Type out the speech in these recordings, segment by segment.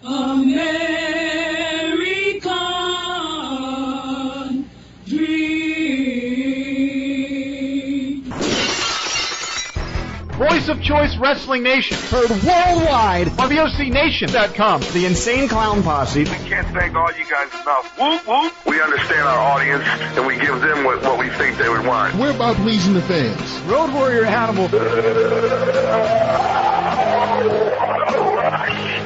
American dream. Voice of Choice Wrestling Nation. Heard worldwide on VOCNation.com. The Insane Clown Posse. We can't thank all you guys enough. Whoop, whoop. We understand our audience, and we give them what we think they would want. We're about pleasing the fans. Road Warrior Hannibal.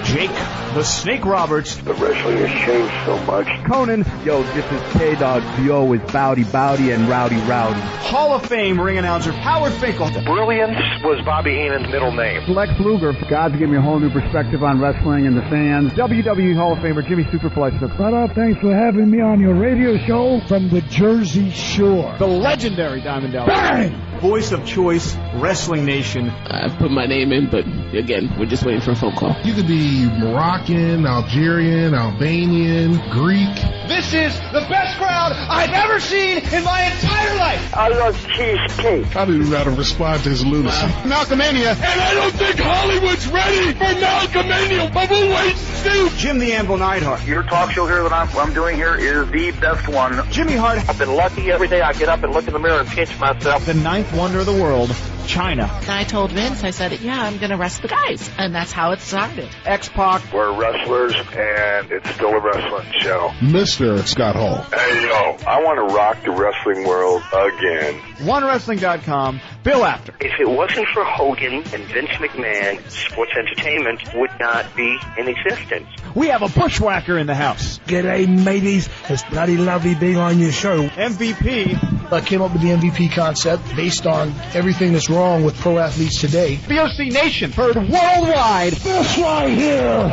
Jake the Snake Roberts. The wrestling has changed so much. Conan. Yo, this is K-Dog. The O is Bowdy and Rowdy. Hall of Fame ring announcer Howard Finkel. Brilliance was Bobby Heenan's middle name. Lex Luger. God's giving me a whole new perspective on wrestling and the fans. WWE Hall of Famer Jimmy Superflex. What up? Thanks for having me on your radio show from the Jersey Shore. The legendary Diamond Dallas. Bang! Voice of Choice Wrestling Nation. I put my name in, but again, we're just waiting for a phone call. You could be Moroccan, Algerian, Albanian, Greek. This is the best crowd I've ever seen in my entire life. I love cheesecake. I don't know how to respond to his lunacy. Malcolmania. And I don't think Hollywood's ready for Malcolmania, but we'll wait and see. Jim the Anvil Neidhart. Your talk show here that I'm doing here is the best one. Jimmy Hart. I've been lucky every day I get up and look in the mirror and pinch myself. The ninth wonder of the world, China. And I told Vince, I said, yeah, I'm going to wrestle the guys. And that's how it started. X-Pac. We're wrestlers, and it's still a wrestling show. Mr. Scott Hall. Hey, yo, I want to rock the wrestling world again. OneWrestling.com, Bill Apter. If it wasn't for Hogan and Vince McMahon, sports entertainment would not be in existence. We have a bushwhacker in the house. G'day, mateys. It's bloody lovely being on your show. MVP. I came up with the MVP concept based on everything that's wrong with pro athletes today. VOC Nation. Heard worldwide. This right here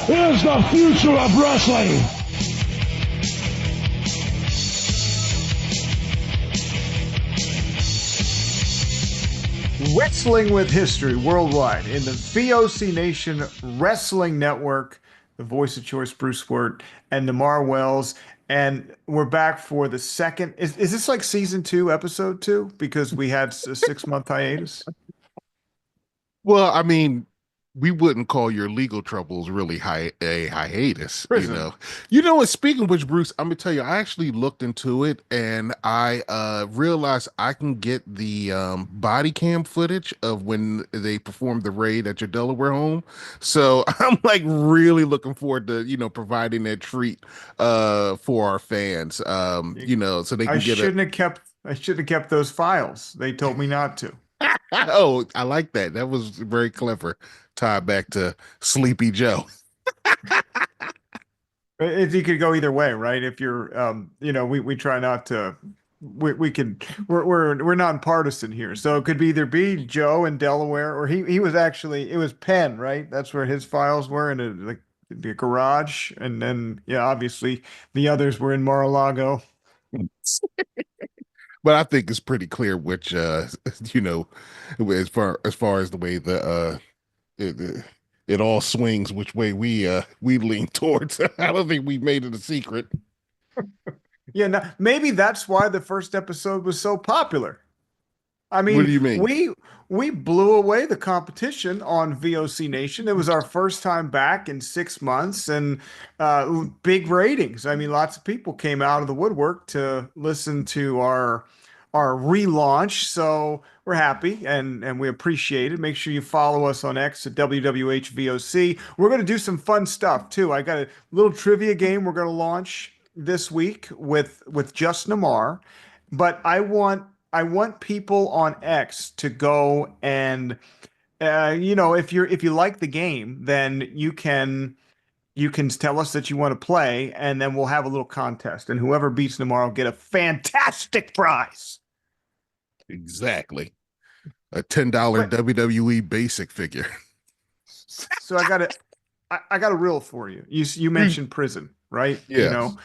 is the future of wrestling. Wrestling with History worldwide in the VOC Nation Wrestling Network, the Voice of Choice, Bruce Wirt, and Nemar Wells. And we're back for the second. Is this like season 2, episode 2? Because we had a 6-month hiatus. Well, I mean, we wouldn't call your legal troubles really a hiatus. Prison. You know what? Speaking of which, Bruce, I'm gonna tell you, I actually looked into it and I realized I can get the body cam footage of when they performed the raid at your Delaware home. So I'm like really looking forward to providing that treat for our fans. So they can I shouldn't have kept those files. They told me not to. Oh, I like that. That was very clever. Tie back to Sleepy Joe. You could go either way, right? If you're, we try not to. We're nonpartisan here, so it could either be Joe in Delaware, or he was actually, it was Penn, right? That's where his files were in the garage, and then obviously the others were in Mar-a-Lago. But I think it's pretty clear which, as far as the way it all swings, which way we lean towards. I don't think we made it a secret. Yeah, maybe that's why the first episode was so popular. I mean, what do you mean? We blew away the competition on VOC Nation. It was our first time back in 6 months, and big ratings. I mean, lots of people came out of the woodwork to listen to our relaunch. So we're happy and we appreciate it. Make sure you follow us on X at WWH VOC. We're going to do some fun stuff too. I got a little trivia game we're going to launch this week with just Nemar, but I want people on X to go and if you like the game, then you can tell us that you want to play, and then we'll have a little contest, and whoever beats Nemar will get a fantastic prize. Exactly. A $10 WWE basic figure. So I got a riddle for you. You mentioned prison, right? Yes.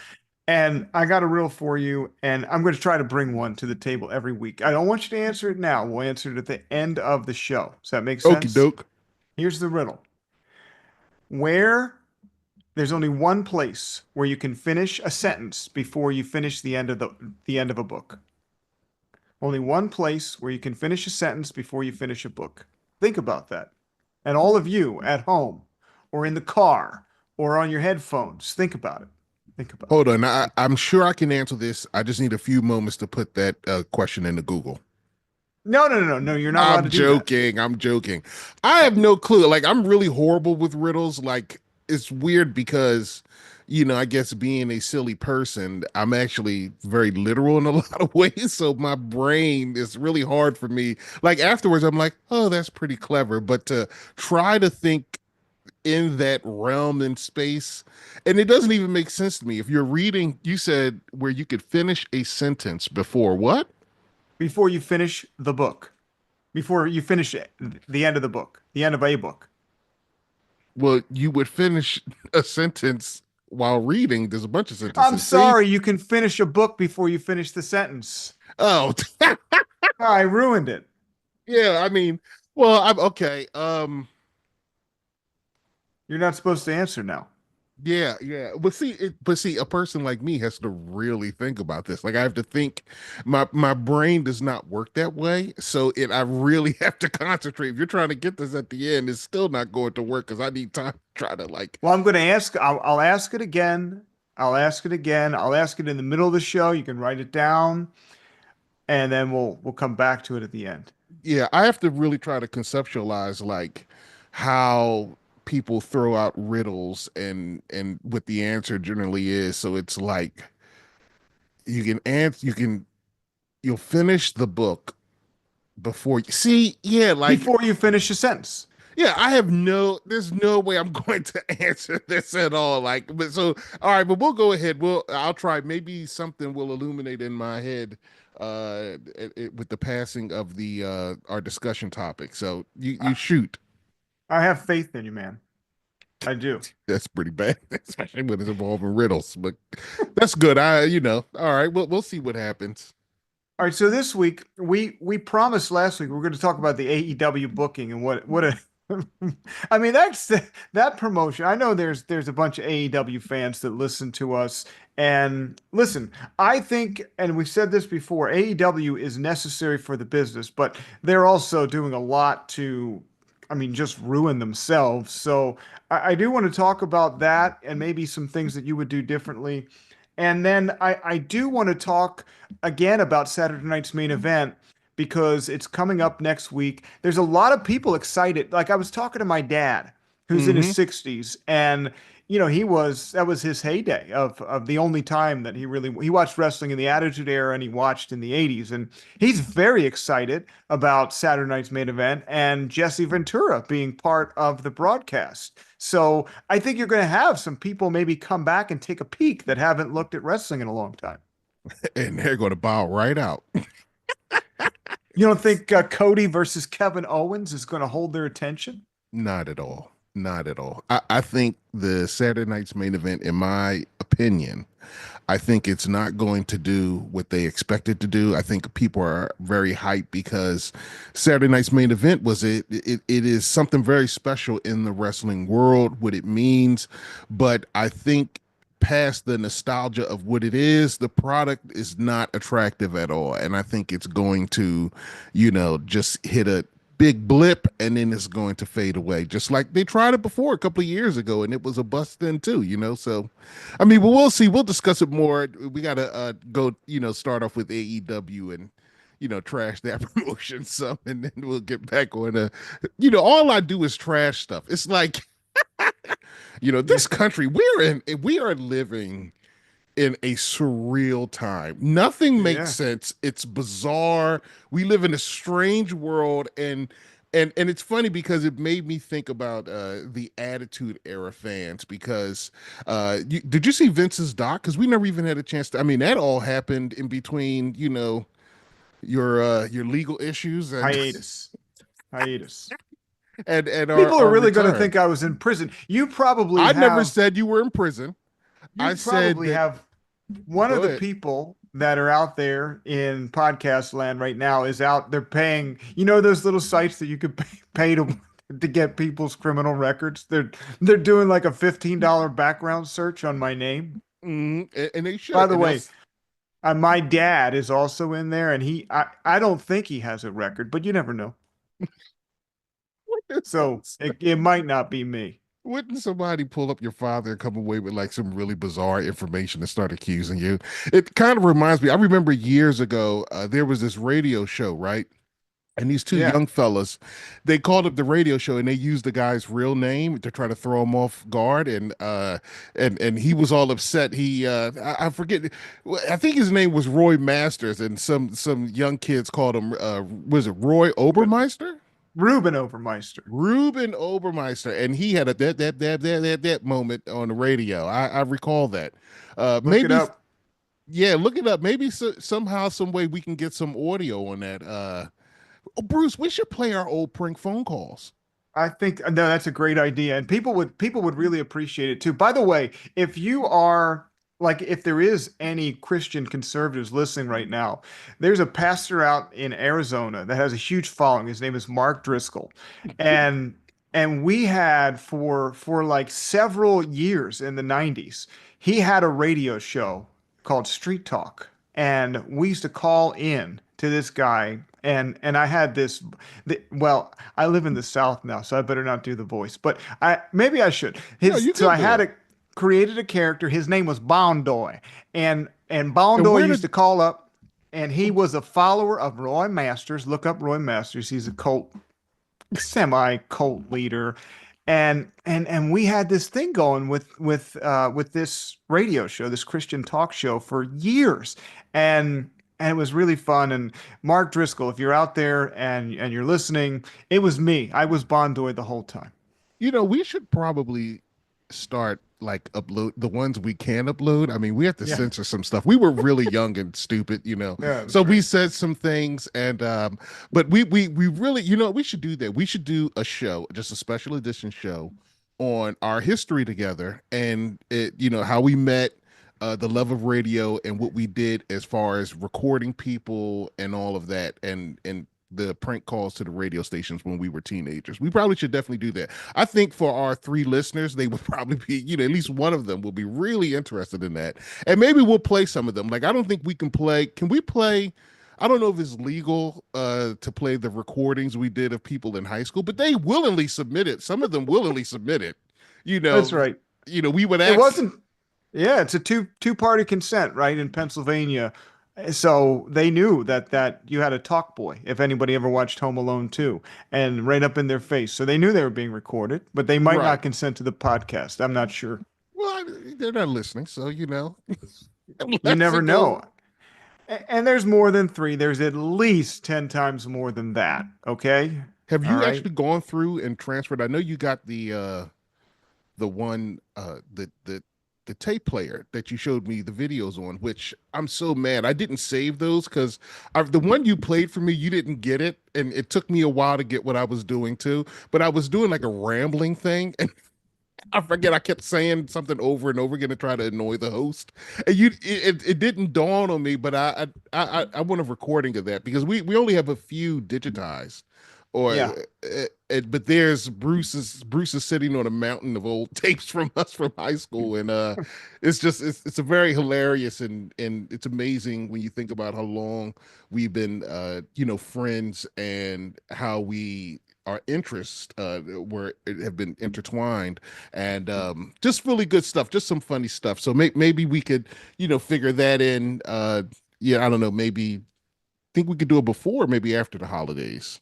And I got a riddle for you, and I'm going to try to bring one to the table every week. I don't want you to answer it now. We'll answer it at the end of the show. Does that make sense? Okie doke. Here's the riddle. There's only one place where you can finish a sentence before you finish the end of a book. Only one place where you can finish a sentence before you finish a book. Think about that. And all of you at home or in the car or on your headphones. Think about it. Think about Hold it. on. I'm sure I can answer this. I just need a few moments to put that question into Google. No. You're not allowed I'm to do that. joking. I'm joking. I have no clue. Like, I'm really horrible with riddles. Like, it's weird because, I guess being a silly person, I'm actually very literal in a lot of ways. So my brain is really hard for me. Like, afterwards, I'm like, oh, that's pretty clever. But to try to think in that realm and space, and it doesn't even make sense to me. If you're reading, you said where you could finish a sentence before what? Before you finish the book, before you finish the end of the book, the end of a book. Well, you would finish a sentence while reading. There's a bunch of sentences. I'm sorry, you can finish a book before you finish the sentence. Oh, I ruined it. Yeah, I mean, well, I'm okay. You're not supposed to answer now. Yeah. But see, a person like me has to really think about this. Like, I have to think. My brain does not work that way, so I really have to concentrate. If you're trying to get this at the end, it's still not going to work because I need time to try to like. Well, I'm going to ask. I'll ask it again. I'll ask it again. I'll ask it in the middle of the show. You can write it down, and then we'll come back to it at the end. Yeah, I have to really try to conceptualize like how people throw out riddles and what the answer generally is. So it's like you can answer, you'll finish the book before you see. Yeah, like Before you finish a sentence. yeah, there's no way I'm going to answer this at all. Like, but so, all right, but we'll go ahead. I'll try. Maybe something will illuminate in my head with the passing of our discussion topic. So you shoot. I have faith in you, man. I do. That's pretty bad, especially when it's involving riddles. But that's good. All right. We'll see what happens. All right. So this week we promised last week we were going to talk about the AEW booking and what a. I mean, that promotion. I know there's a bunch of AEW fans that listen to us. And listen, I think, and we've said this before, AEW is necessary for the business, but they're also doing a lot to, just ruin themselves. So I do want to talk about that and maybe some things that you would do differently. And then I do want to talk again about Saturday night's main event because it's coming up next week. There's a lot of people excited. Like I was talking to my dad, who's in his 60s, and that was his heyday of the only time that he watched wrestling in the Attitude Era and he watched in the 80s. And he's very excited about Saturday night's main event and Jesse Ventura being part of the broadcast. So I think you're going to have some people maybe come back and take a peek that haven't looked at wrestling in a long time. And they're going to bow right out. You don't think Cody versus Kevin Owens is going to hold their attention? Not at all. Not at all. I think the Saturday night's main event, in my opinion, I think it's not going to do what they expected to do. I think people are very hyped because Saturday night's main event it is something very special in the wrestling world, what it means. But I think past the nostalgia of what it is, the product is not attractive at all. And I think it's going to, just hit a big blip and then it's going to fade away, just like they tried it before a couple of years ago and it was a bust then too. So but we'll see. We'll discuss it more. We gotta go start off with AEW and trash that promotion some, and then we'll get back on all I do is trash stuff. It's like this country we are living in a surreal time. Nothing makes sense. It's bizarre. We live in a strange world, and it's funny because it made me think about the Attitude Era fans because did you see Vince's doc? Because we never even had a chance to. That all happened in between, your legal issues and hiatus. and people are really going to think I was in prison. You probably I never said you were in prison. I probably have one of the people that are out there in podcast land right now is out. They're paying, those little sites that you could pay to get people's criminal records. They're doing like a $15 background search on my name. And they should. By the way, my dad is also in there, and I don't think he has a record, but you never know. So it might not be me. Wouldn't somebody pull up your father and come away with like some really bizarre information and start accusing you? It kind of reminds me. I remember years ago, there was this radio show, right? And these two Yeah. young fellas, they called up the radio show and they used the guy's real name to try to throw him off guard. And he was all upset. I forget, I think his name was Roy Masters, and some young kids called him was it Roy Obermeister? Ruben Overmeister. Ruben Obermeister, and he had a that moment on the radio. I recall that. Look it up. Yeah, look it up. Maybe somehow, some way we can get some audio on that. Oh, Bruce, we should play our old prank phone calls. I think no, that's a great idea, and people would really appreciate it too. By the way, if you are like, if there is any Christian conservatives listening right now, there's a pastor out in Arizona that has a huge following. His name is Mark Driscoll, and we had for like several years in the 90s, he had a radio show called Street Talk, and we used to call in to this guy. And I had this, well, I live in the South now, so I better not do the voice, but maybe I should. So I had created a character. His name was Bondoy, and Bondoy used to call up, and he was a follower of Roy Masters. Look up Roy Masters. He's a semi-cult leader. And we had this thing going with this radio show, this Christian talk show, for years. And it was really fun. And Mark Driscoll, if you're out there and you're listening, it was me. I was Bondoy the whole time. You know, we should probably start like upload the ones we can upload. I mean, we have to censor some stuff. We were really young and stupid, you know. Yeah, so great. We said some things, and but we really, you know, we should do that. We should do a show, just a special edition show on our history together, and it, you know, how we met, the love of radio, and what we did as far as recording people and all of that, and the prank calls to the radio stations when we were teenagers. We probably should definitely do that. I think for our 3 listeners, they would probably be, you know, at least one of them will be really interested in that. And maybe we'll play some of them. Like, I don't think we can we play, I don't know if it's legal to play the recordings we did of people in high school, but they willingly submitted. Some of them willingly submitted, you know. That's right. You know, we would ask. It wasn't, yeah, it's a two-party consent, right, in Pennsylvania. So they knew that you had a talk boy, if anybody ever watched Home Alone 2, and right up in their face. So they knew they were being recorded, but they might not consent to the podcast. I'm not sure. Well, they're not listening, so, you know. You never know. And there's more than 3. There's at least 10 times more than that, okay? Have you actually gone through and transferred? I know you got the one, the tape player that you showed me the videos on, which I'm so mad I didn't save those, because the one you played for me, you didn't get it, and it took me a while to get what I was doing too. But I was doing like a rambling thing, and I forget, I kept saying something over and over again to try to annoy the host, and it didn't dawn on me. But I want a recording of that, because we only have a few digitized. But there's Bruce is sitting on a mountain of old tapes from us from high school, and it's a very hilarious, and it's amazing when you think about how long we've been you know, friends, and how our interests have been intertwined, and just really good stuff, just some funny stuff. So maybe we could, you know, figure that in. Yeah, I don't know, maybe think we could do it before, maybe after the holidays.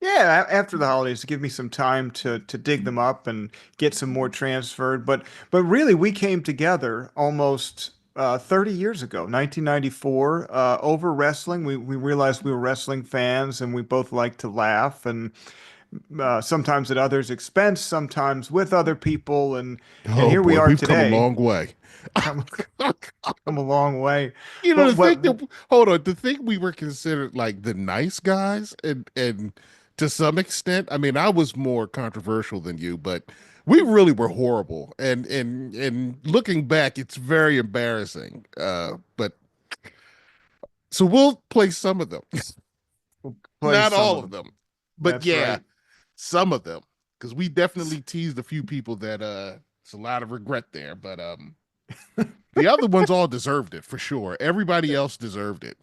Yeah, after the holidays, to give me some time to dig them up and get some more transferred. But really, we came together almost 30 years ago, 1994, over wrestling. We realized we were wrestling fans, and we both liked to laugh, and sometimes at others' expense, sometimes with other people. And here we are today. We've come a long way. Come a long way. You know, to think we were considered like the nice guys, and to some extent, I mean, I was more controversial than you, but we really were horrible. And looking back, it's very embarrassing. But so we'll play some of them, not all of them, but That's yeah, right. Some of them, because we definitely teased a few people that it's a lot of regret there. But the other ones all deserved it for sure. Everybody else deserved it.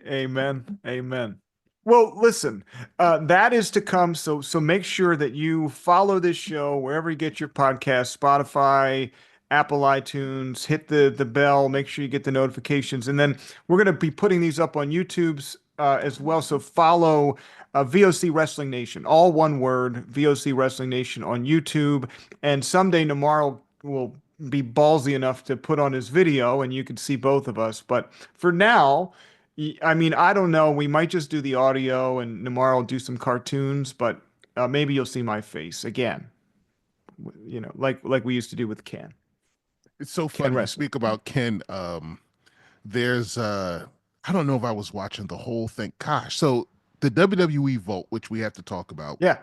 Amen. Well, listen, that is to come. So make sure that you follow this show wherever you get your podcast, Spotify, Apple iTunes, hit the bell, make sure you get the notifications. And then we're going to be putting these up on YouTube's as well. So follow VOC Wrestling Nation, all one word, VOC Wrestling Nation on YouTube. And someday Namar will be ballsy enough to put on his video and you can see both of us. But for now, I mean, I don't know. We might just do the audio and Namar will do some cartoons, but maybe you'll see my face again. You know, like we used to do with Ken. It's so funny to speak about Ken. There's I don't know if I was watching the whole thing. Gosh, so the WWE Vault, which we have to talk about. Yeah.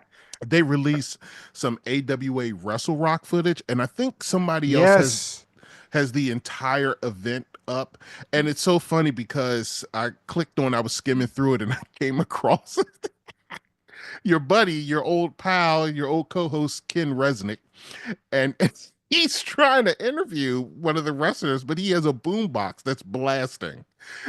They released some AWA Wrestle Rock footage, and I think somebody else has the entire event up. And it's so funny because I was skimming through it and I came across your buddy, your old pal, your old co-host, Ken Resnick. And he's trying to interview one of the wrestlers, but he has a boombox that's blasting.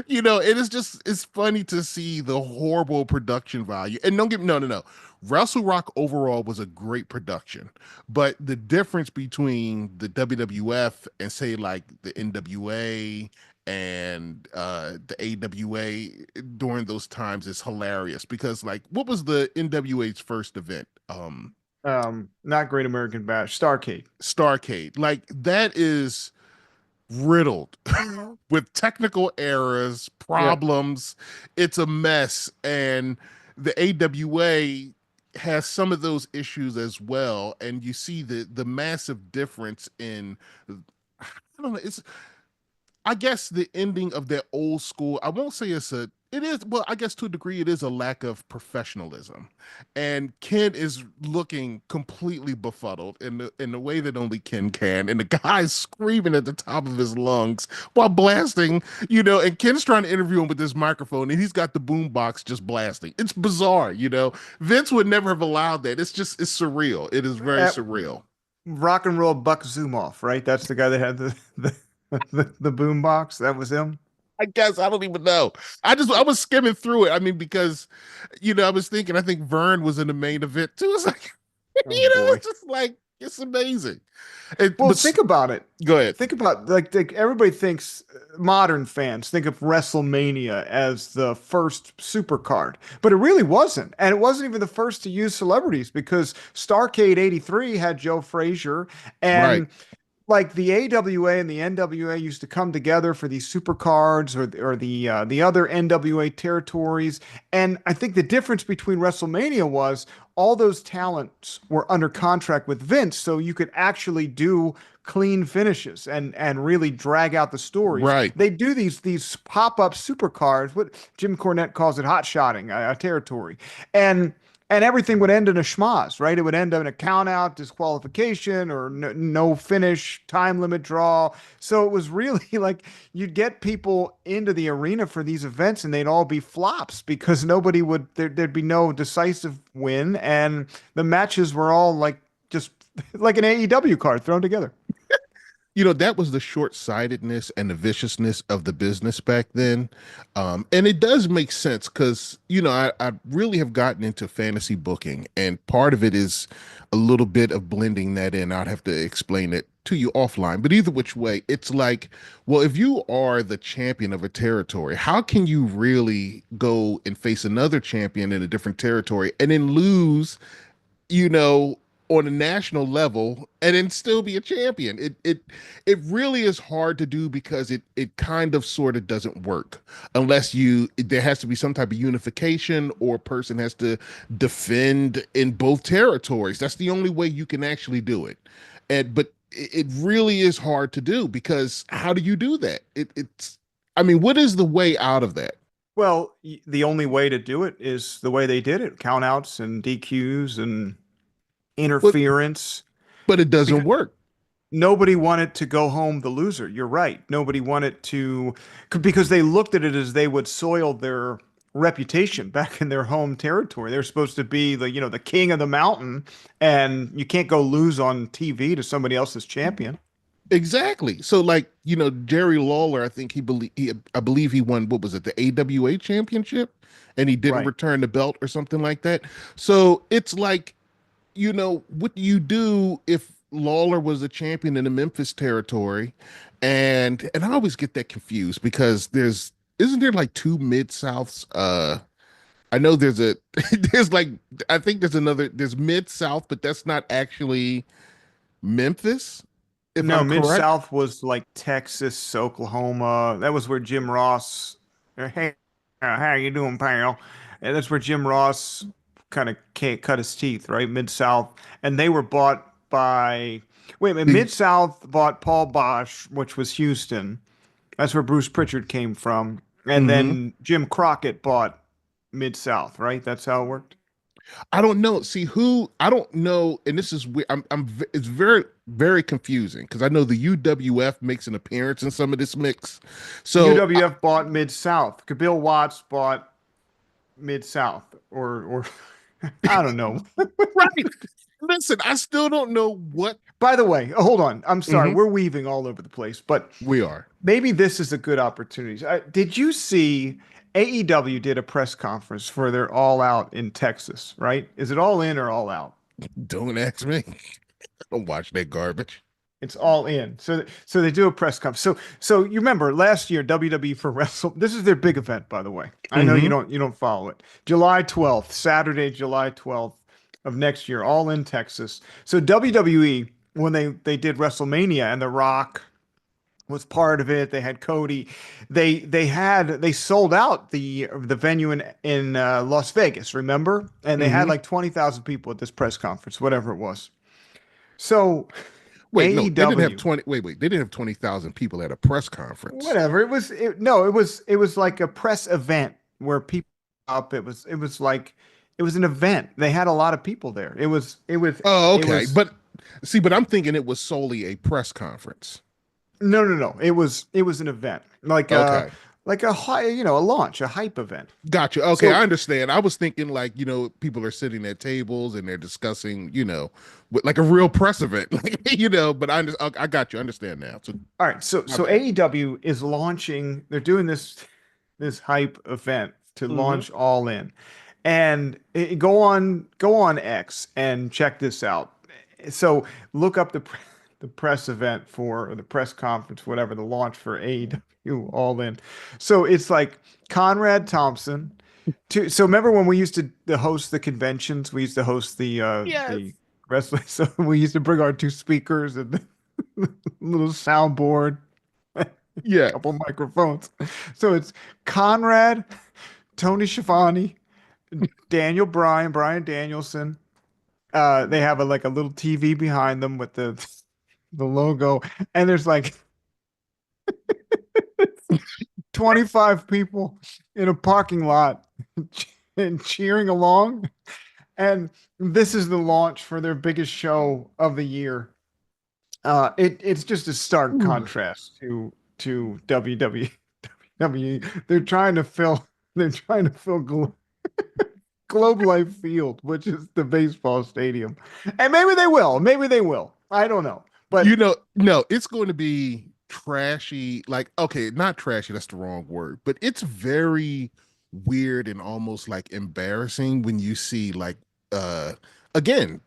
You know, it's funny to see the horrible production value. And don't get me, no. Wrestle Rock overall was a great production, but the difference between the WWF and say like the NWA and the AWA during those times is hilarious because like what was the NWA's first event? Not Great American Bash, Starrcade. Like that is riddled with technical errors, problems. It's a mess, and the AWA has some of those issues as well. And you see the massive difference in, I don't know, I guess the ending of that old school, I won't say it is, well, I guess to a degree it is a lack of professionalism. And Ken is looking completely befuddled in the way that only Ken can. And the guy's screaming at the top of his lungs while blasting, you know, and Ken's trying to interview him with this microphone and he's got the boombox just blasting. It's bizarre, you know. Vince would never have allowed that. It's surreal. It is very surreal. Rock and Roll Buck Zumoff, right? That's the guy that had the boombox. That was him. I guess I don't even know. I was skimming through it. I mean, because you know, I was thinking. I think Vern was in the main event too. It's like, it's just like it's amazing. Think about it. Go ahead. Think about like everybody thinks modern fans think of WrestleMania as the first super card, but it really wasn't, and it wasn't even the first to use celebrities because Starrcade '83 had Joe Frazier and. Right. Like the AWA and the NWA used to come together for these super cards or the other NWA territories. And I think the difference between WrestleMania was all those talents were under contract with Vince. So you could actually do clean finishes and really drag out the stories. Right. They do these pop-up super cards. What Jim Cornette calls it hot shotting a territory. And everything would end in a schmoz, right? It would end in a count out, disqualification, or no finish, time limit draw. So it was really like you'd get people into the arena for these events and they'd all be flops because there'd be no decisive win. And the matches were all like just like an AEW card thrown together. You know, that was the short-sightedness and the viciousness of the business back then. And it does make sense because, you know, I really have gotten into fantasy booking, and part of it is a little bit of blending that in. I'd have to explain it to you offline. But either which way, it's like, well, if you are the champion of a territory, how can you really go and face another champion in a different territory and then lose, you know, on a national level and then still be a champion? It really is hard to do because it kind of sort of doesn't work unless there has to be some type of unification or a person has to defend in both territories. That's the only way you can actually do it. But it really is hard to do because how do you do that? I mean, what is the way out of that? Well, the only way to do it is the way they did it. Countouts and DQs and interference. But it doesn't work. Nobody wanted to go home the loser. You're right. Nobody wanted to, because they looked at it as they would soil their reputation back in their home territory. They're supposed to be the king of the mountain, and you can't go lose on TV to somebody else's champion. Exactly. So like, Jerry Lawler, I think I believe he won, what was it, the AWA championship, and he didn't Right. return the belt or something like that. So it's like, what do you do if Lawler was a champion in the Memphis territory? And I always get that confused because isn't there like two Mid-Souths? I know there's a there's like I think there's Mid-South, but that's not actually Memphis, if No, I'm Mid correct. South was like Texas, Oklahoma. That was where Jim Ross. Hey, how you doing, pal? And that's where Jim Ross kind of cut his teeth, right? Mid South, and they were bought by. Wait a minute, The Mid South bought Paul Bosch, which was Houston. That's where Bruce Pritchard came from, and hmm then Jim Crockett bought Mid South, right? That's how it worked. I don't know. See who I don't know, and this is weird. It's very very confusing because I know the UWF makes an appearance in some of this mix. So UWF bought Mid South. Bill Watts bought Mid South, or I don't know. right. Listen, I still don't know what By the way, hold on. I'm sorry. Mhm. We're weaving all over the place, but We are. maybe this is a good opportunity. Did you see AEW did a press conference for their All Out in Texas, right? Is it all in or all out? Don't ask me. Don't watch that garbage. It's all in. So they do a press conference. So you remember last year WWE for Wrestle. This is their big event, by the way. I know hmm you don't follow it. July 12th, Saturday, July 12th of next year, all in Texas. So WWE, when they did WrestleMania and The Rock was part of it, they had Cody. They sold out the venue in Las Vegas, remember? And they had hmm like 20,000 people at this press conference, whatever it was. So Wait, no, they didn't have AEW. 20. Wait. They didn't have 20,000 people at a press conference. Whatever. It was like a press event where people up. It was like it was an event. They had a lot of people there. Oh, It okay. was But I'm thinking it was solely a press conference. no. It was an event. Okay. Like a high, a launch, a hype event. Gotcha. Okay, I So understand. I was thinking like, people are sitting at tables and they're discussing, like a real press event. But I got you. I understand now. So all right, my so bad. AEW is launching, they're doing this hype event to hmm launch All In. And go on X and check this out. So look up the press event or the press conference, whatever, the launch for AEW All In. So it's like Conrad Thompson. So remember when we used to host the conventions? We used to host Yes. the wrestling. So we used to bring our two speakers and the little soundboard, Yeah. couple microphones. So it's Conrad, Tony Schiavone, Brian Danielson. They have like a little TV behind them with the logo, and there's like 25 people in a parking lot and cheering along. And this is the launch for their biggest show of the year. It's just a stark Ooh. contrast to WWE. They're trying to fill Globe Life Field, which is the baseball stadium. And maybe they will. Maybe they will. I don't know. But No, it's going to be trashy. Like, okay, not trashy, that's the wrong word, but it's very weird and almost like embarrassing when you see like again,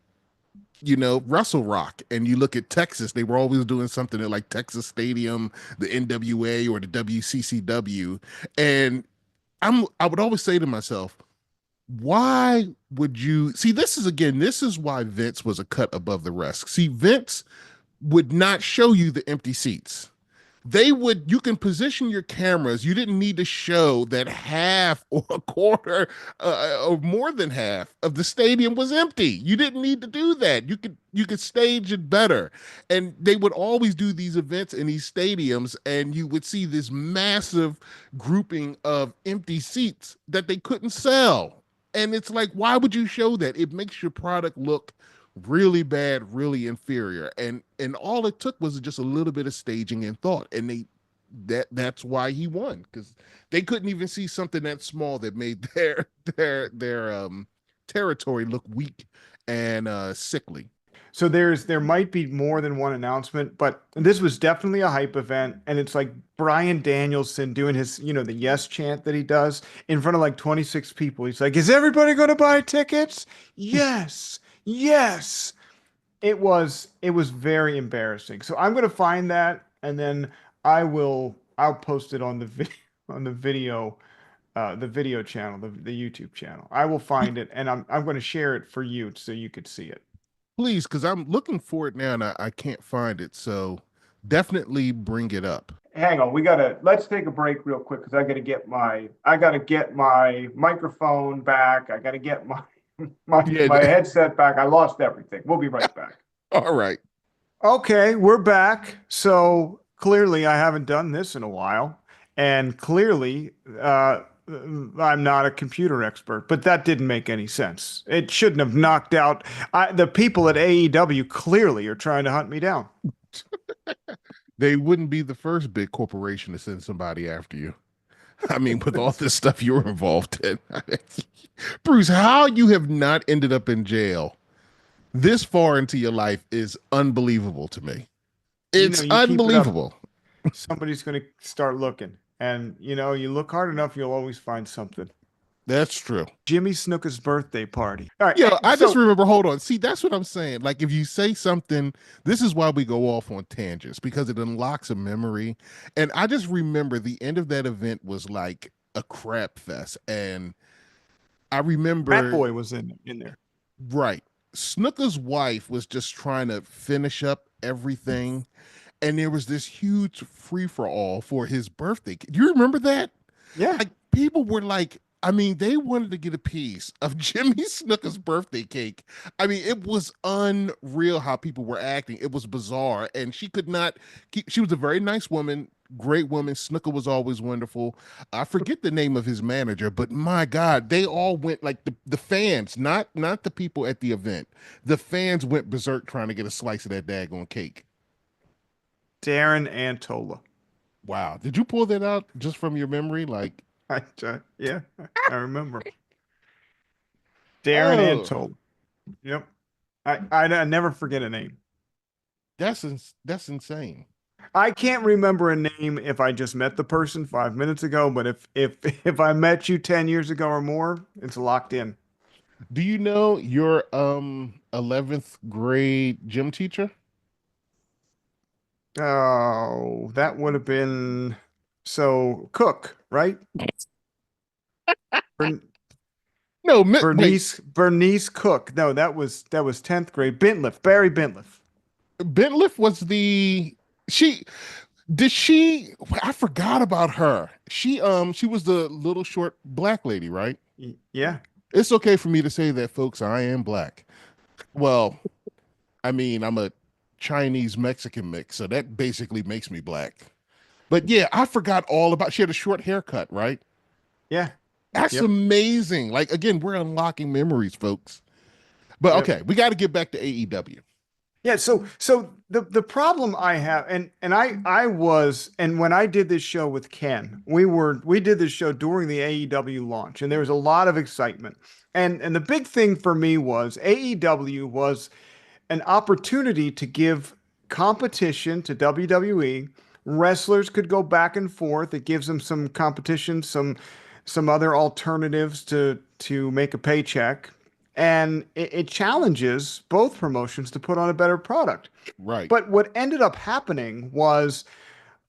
Wrestle Rock, and you look at Texas, they were always doing something at like Texas Stadium, the NWA or the WCCW. And I would always say to myself, why would you see this is why Vince was a cut above the rest. See, Vince would not show you the empty seats. You can position your cameras. You didn't need to show that half or a quarter or more than half of the stadium was empty. You didn't need to do that. You could stage it better. And they would always do these events in these stadiums, and you would see this massive grouping of empty seats that they couldn't sell. And it's like, why would you show that? It makes your product look really bad, really inferior. And all it took was just a little bit of staging and thought. And that's why he won, because they couldn't even see something that small that made their territory look weak and sickly. So there might be more than one announcement, but this was definitely a hype event, and it's like Bryan Danielson doing his, the yes chant that he does in front of like 26 people. He's like, "Is everybody going to buy tickets?" Yes, yes. It was very embarrassing. So I'm going to find that, and then I'll post it on the video on the video channel, the YouTube channel. I will find it, and I'm going to share it for you so you could see it. Please, because I'm looking for it now and I can't find it. So definitely bring it up. Hang on, let's take a break real quick because I gotta get my microphone back. I gotta get my my headset back. I lost everything. We'll be right back. All right. Okay, we're back. So clearly I haven't done this in a while, and clearly I'm not a computer expert, but that didn't make any sense. It shouldn't have knocked out. The people at AEW clearly are trying to hunt me down. They wouldn't be the first big corporation to send somebody after you. I mean, with all this stuff you're involved in. Bruce, how you have not ended up in jail this far into your life is unbelievable to me. It's unbelievable. Somebody's going to start looking. And, you look hard enough, you'll always find something. That's true. Jimmy Snuka's birthday party. All right. Yeah, I just remember, hold on. See, that's what I'm saying. Like, if you say something, this is why we go off on tangents, because it unlocks a memory. And I just remember the end of that event was like a crap fest. And I remember Rat Boy was in there. Right. Snuka's wife was just trying to finish up everything. And there was this huge free-for-all for his birthday. Do you remember that? Yeah. Like, people were like, I mean, they wanted to get a piece of Jimmy Snuka's birthday cake. I mean, it was unreal how people were acting. It was bizarre. And she could not keep, she was a very nice woman, great woman. Snuka was always wonderful. I forget the name of his manager, but my God, they all went like the fans, not the people at the event. The fans went berserk trying to get a slice of that daggone cake. Darren Antola. Wow. Did you pull that out just from your memory? Like, yeah, I remember. Darren Antola. Yep. I never forget a name. That's insane. I can't remember a name if I just met the person 5 minutes ago, but if I met you 10 years ago or more, it's locked in. Do you know your 11th grade gym teacher? Oh, that would have been Cook, right? No, Bernice Cook. No, that was 10th grade. Bentliff, Barry Bentliff. Bentliff was I forgot about her. She was the little short black lady, right? Yeah. It's okay for me to say that, folks. I am black. Well, I mean, I'm a Chinese Mexican mix, so that basically makes me black. But yeah, I forgot all about. She had a short haircut, right? Yeah. That's amazing. Like, again, we're unlocking memories, folks. But okay, we got to get back to AEW. Yeah, so the problem I have, and when I did this show with Ken, we did this show during the AEW launch, and there was a lot of excitement. And the big thing for me was AEW was an opportunity to give competition to WWE. Wrestlers could go back and forth. It gives them some competition, some other alternatives to make a paycheck. And it challenges both promotions to put on a better product. Right. But what ended up happening was,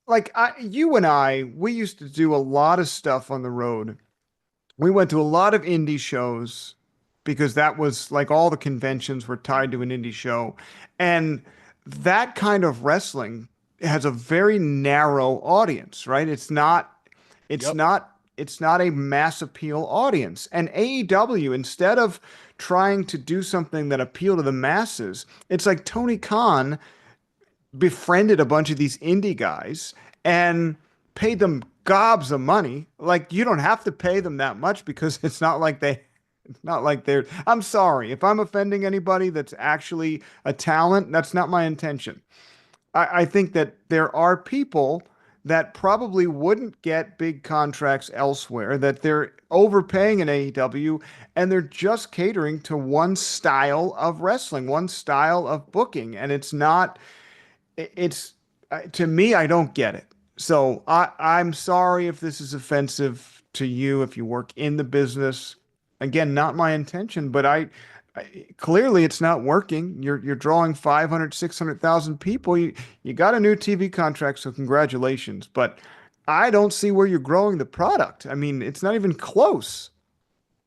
like, you and I, we used to do a lot of stuff on the road. We went to a lot of indie shows because that was like all the conventions were tied to an indie show. And that kind of wrestling has a very narrow audience, right? It's not a mass appeal audience. And AEW, instead of trying to do something that appealed to the masses, it's like Tony Khan befriended a bunch of these indie guys and paid them gobs of money. Like, you don't have to pay them that much because it's not like they're, I'm sorry if I'm offending anybody that's actually a talent. That's not my intention. I think that there are people that probably wouldn't get big contracts elsewhere, that they're overpaying in AEW, and they're just catering to one style of wrestling, one style of booking, and it's not. It's to me, I don't get it. So I'm sorry if this is offensive to you if you work in the business. Again, not my intention, but clearly it's not working. You're drawing 500, 600,000 people. You got a new TV contract, so congratulations. But I don't see where you're growing the product. I mean, it's not even close.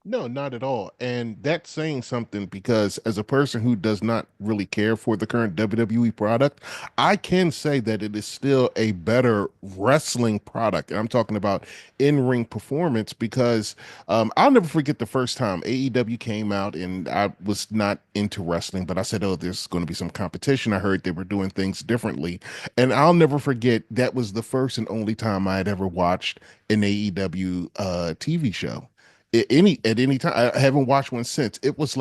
No, not at all. And that's saying something because as a person who does not really care for the current WWE product, I can say that it is still a better wrestling product. And I'm talking about in-ring performance because I'll never forget the first time AEW came out and I was not into wrestling, but I said, oh, there's going to be some competition. I heard they were doing things differently. And I'll never forget that was the first and only time I had ever watched an AEW TV show at any time. I haven't watched one since. It was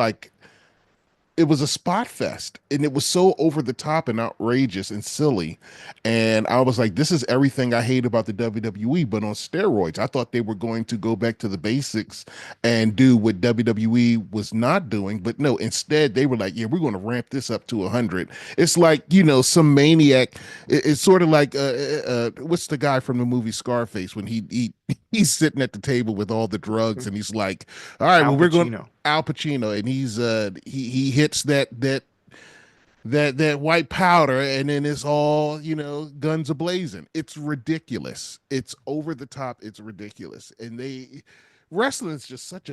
a spot fest and it was so over the top and outrageous and silly. And I was like, this is everything I hate about the WWE, but on steroids. I thought they were going to go back to the basics and do what WWE was not doing. But no, instead they were like, yeah, we're going to ramp this up to 100. It's like, some maniac. It's sort of like, what's the guy from the movie Scarface when he's sitting at the table with all the drugs and he's like, all right, well, we're going Al Pacino, and he hits that white powder, and then it's all guns a blazing. It's ridiculous. It's over the top. It's ridiculous, and wrestling is just such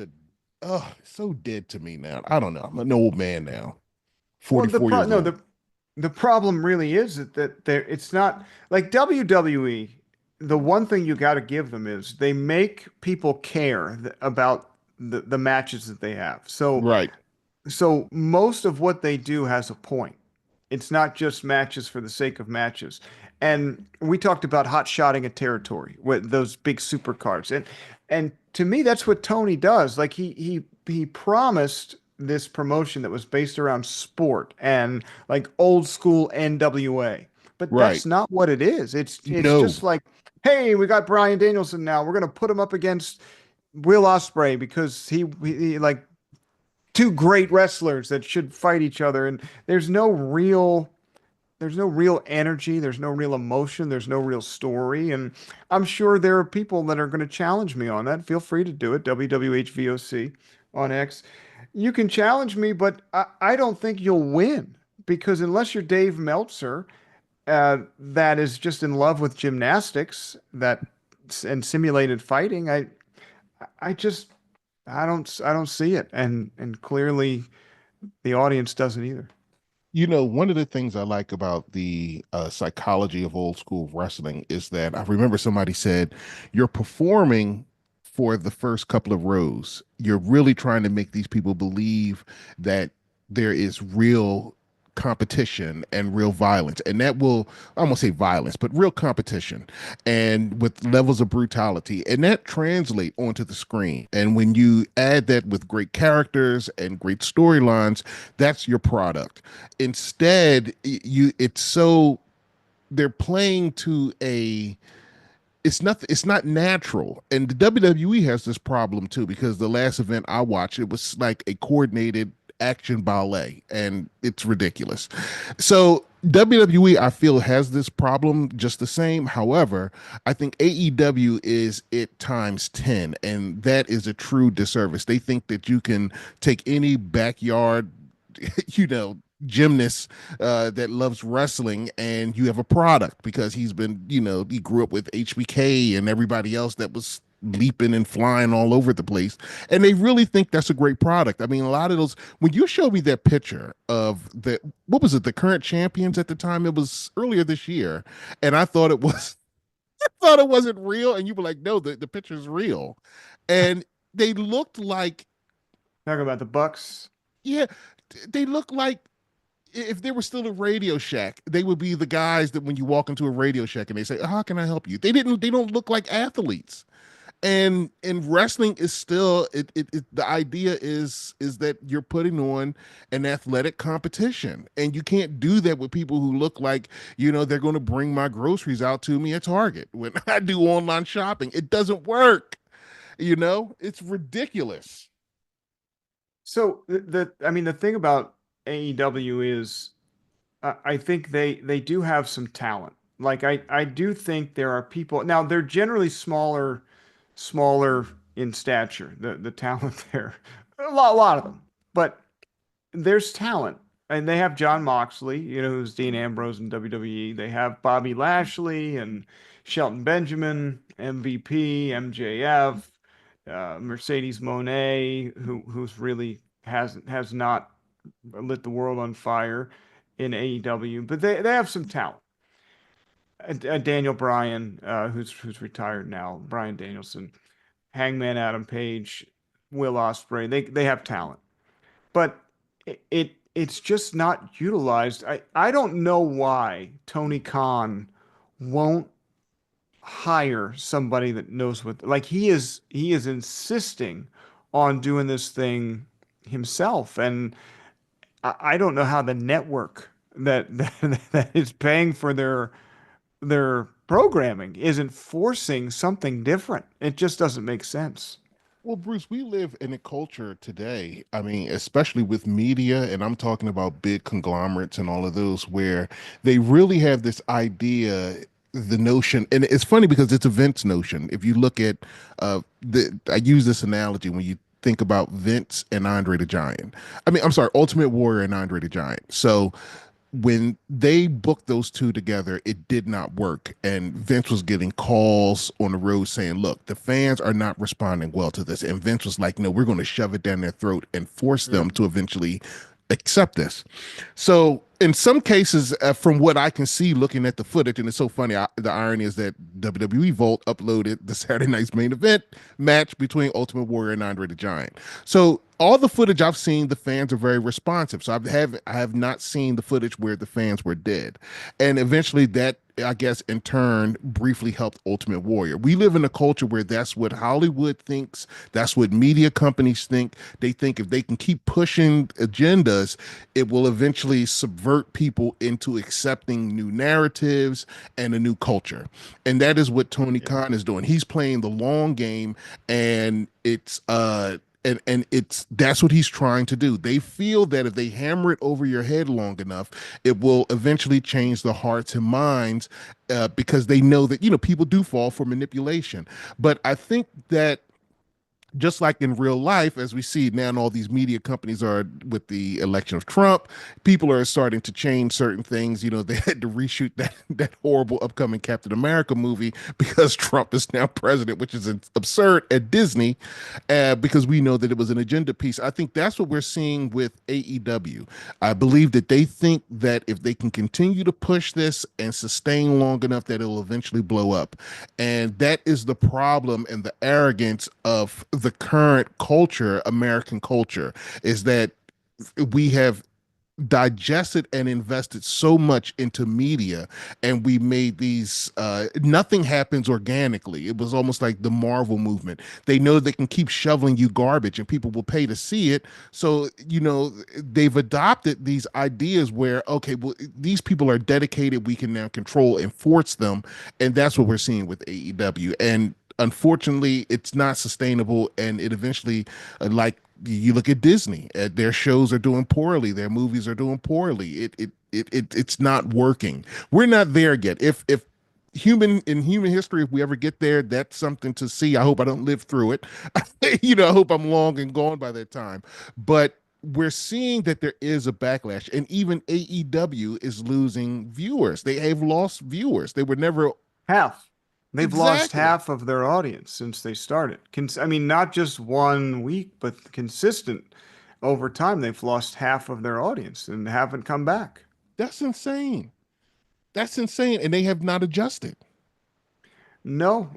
so dead to me now. I don't know. I'm an old man now, 44 years old. No, the problem really is that it's not like WWE. The one thing you got to give them is they make people care about the matches that they have. So right. So most of what they do has a point. It's not just matches for the sake of matches. And we talked about hot shotting a territory with those big super cards. And to me, that's what Tony does. Like he promised this promotion that was based around sport and like old school NWA. But that's not what it is. It's just like, hey, we got Bryan Danielson now. We're gonna put him up against Will Ospreay because he like two great wrestlers that should fight each other, and there's no real energy, there's no real emotion, there's no real story. And I'm sure there are people that are going to challenge me on that. Feel free to do it. WWH VOC on X. You can challenge me, but I don't think you'll win because unless you're Dave Meltzer, that is just in love with gymnastics and simulated fighting, I don't see it, and clearly the audience doesn't either. One of the things I like about the psychology of old school wrestling is that I remember somebody said, you're performing for the first couple of rows. You're really trying to make these people believe that there is real competition and real violence, and that will, I won't say violence, but real competition and with levels of brutality, and that translate onto the screen. And when you add that with great characters and great storylines, that's your product. Instead, they're playing to it's not natural. And the WWE has this problem too, because the last event I watched, it was like a coordinated action ballet, and it's ridiculous. So WWE, I feel, has this problem just the same. However, I think AEW is it times 10, and that is a true disservice. They think that you can take any backyard, gymnast that loves wrestling, and you have a product because he grew up with HBK and everybody else that was leaping and flying all over the place, and they really think that's a great product. I mean, a lot of those, when you showed me that picture of the current champions at the time, it was earlier this year, and I thought it wasn't real, and you were like, no, the picture's real, and they looked like, talking about the Bucks. Yeah, they looked like if they were still a Radio Shack, they would be the guys that when you walk into a Radio Shack and they say, how can I help you? They don't look like athletes. And wrestling is still the idea is that you're putting on an athletic competition, and you can't do that with people who look like they're going to bring my groceries out to me at Target when I do online shopping. It doesn't work. It's ridiculous. So the thing about AEW is, I think they do have some talent. Like I do think there are people now. They're generally smaller in stature. The talent there, a lot of them, but there's talent. And they have John Moxley, who's Dean Ambrose in WWE. They have Bobby Lashley and Shelton Benjamin, MVP, MJF, Mercedes Moné, who's really has not lit the world on fire in AEW, but they have some talent. Daniel Bryan, who's retired now, Bryan Danielson, Hangman Adam Page, Will Ospreay. They have talent, but it's just not utilized. I don't know why Tony Khan won't hire somebody that knows what, like, he is insisting on doing this thing himself, and I don't know how the network that is paying for their programming isn't forcing something different. It just doesn't make sense. Well, Bruce, we live in a culture today, I mean, especially with media, and I'm talking about big conglomerates and all of those, where they really have this idea, the notion, and it's funny because it's a Vince notion. If you look at I use this analogy when you think about Vince and Andre the Giant. I mean, I'm sorry, Ultimate Warrior and Andre the Giant. So when they booked those two together, it did not work. And Vince was getting calls on the road saying, look, the fans are not responding well to this. And Vince was like, no, we're going to shove it down their throat and force them to eventually accept this. So in some cases, from what I can see looking at the footage, and it's so funny, the irony is that WWE Vault uploaded the Saturday Night's Main Event match between Ultimate Warrior and Andre the Giant. So all the footage I've seen, the fans are very responsive. So I have not seen the footage where the fans were dead. And eventually that, I guess, in turn, briefly helped Ultimate Warrior. We live in a culture where that's what Hollywood thinks. That's what media companies think. They think if they can keep pushing agendas, it will eventually subvert people into accepting new narratives and a new culture. And that is what Tony Khan is doing. He's playing the long game, and it's that's what he's trying to do. They feel that if they hammer it over your head long enough, it will eventually change the hearts and minds, because they know that people do fall for manipulation. But I think that just like in real life, as we see now, and all these media companies are with the election of Trump, people are starting to change certain things. They had to reshoot that horrible upcoming Captain America movie because Trump is now president, which is absurd at Disney, because we know that it was an agenda piece. I think that's what we're seeing with AEW. I believe that they think that if they can continue to push this and sustain long enough, that it'll eventually blow up. And that is the problem and the arrogance of the current culture, American culture, is that we have digested and invested so much into media, and we made these nothing happens organically. It was almost like the Marvel movement. They know they can keep shoveling you garbage and people will pay to see it. So they've adopted these ideas where, okay, well, these people are dedicated, we can now control and force them. And that's what we're seeing with AEW. And unfortunately, it's not sustainable, and it eventually, like you look at Disney, their shows are doing poorly, their movies are doing poorly. It's not working. We're not there yet. If human history, if we ever get there, that's something to see. I hope I don't live through it. I hope I'm long and gone by that time. But we're seeing that there is a backlash, and even AEW is losing viewers. They have lost viewers. They were never Half. They've lost Exactly. half of their audience since they started. I mean, not just 1 week, but consistent over time. They've lost half of their audience and haven't come back. That's insane. That's insane, and they have not adjusted. No,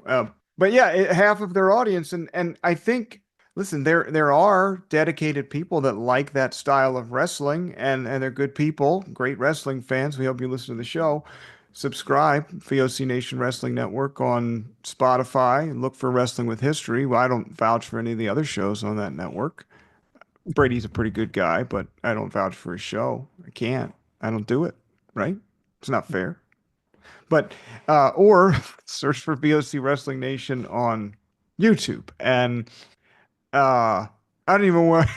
but yeah, half of their audience, and I think, listen, there are dedicated people that like that style of wrestling, and they're good people, great wrestling fans. We hope you listen to the show. Subscribe, VOC Nation Wrestling Network on Spotify. Look for Wrestling with History. Well, I don't vouch for any of the other shows on that network. Brady's a pretty good guy, but I don't vouch for his show. I can't. I don't do it. Right? It's not fair. But or search for VOC Wrestling Nation on YouTube, and I don't even where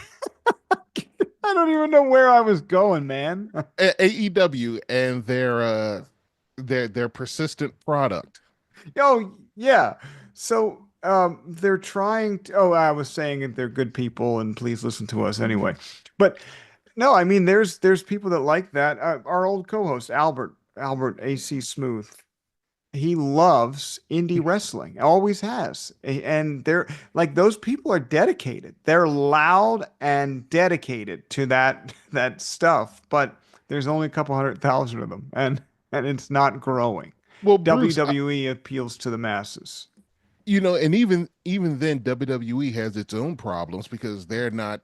I don't even know where I was going, man. AEW and their persistent product. Oh yeah. So they're trying to, oh, I was saying that they're good people and please listen to us anyway. But no, I mean there's people that like that. Our old co-host Albert AC Smooth, he loves indie wrestling, always has. And they're like, those people are dedicated. They're loud and dedicated to that stuff, but there's only a couple 100,000 of them, and it's not growing. Well, Bruce, WWE appeals to the masses. and even then WWE has its own problems because they're not,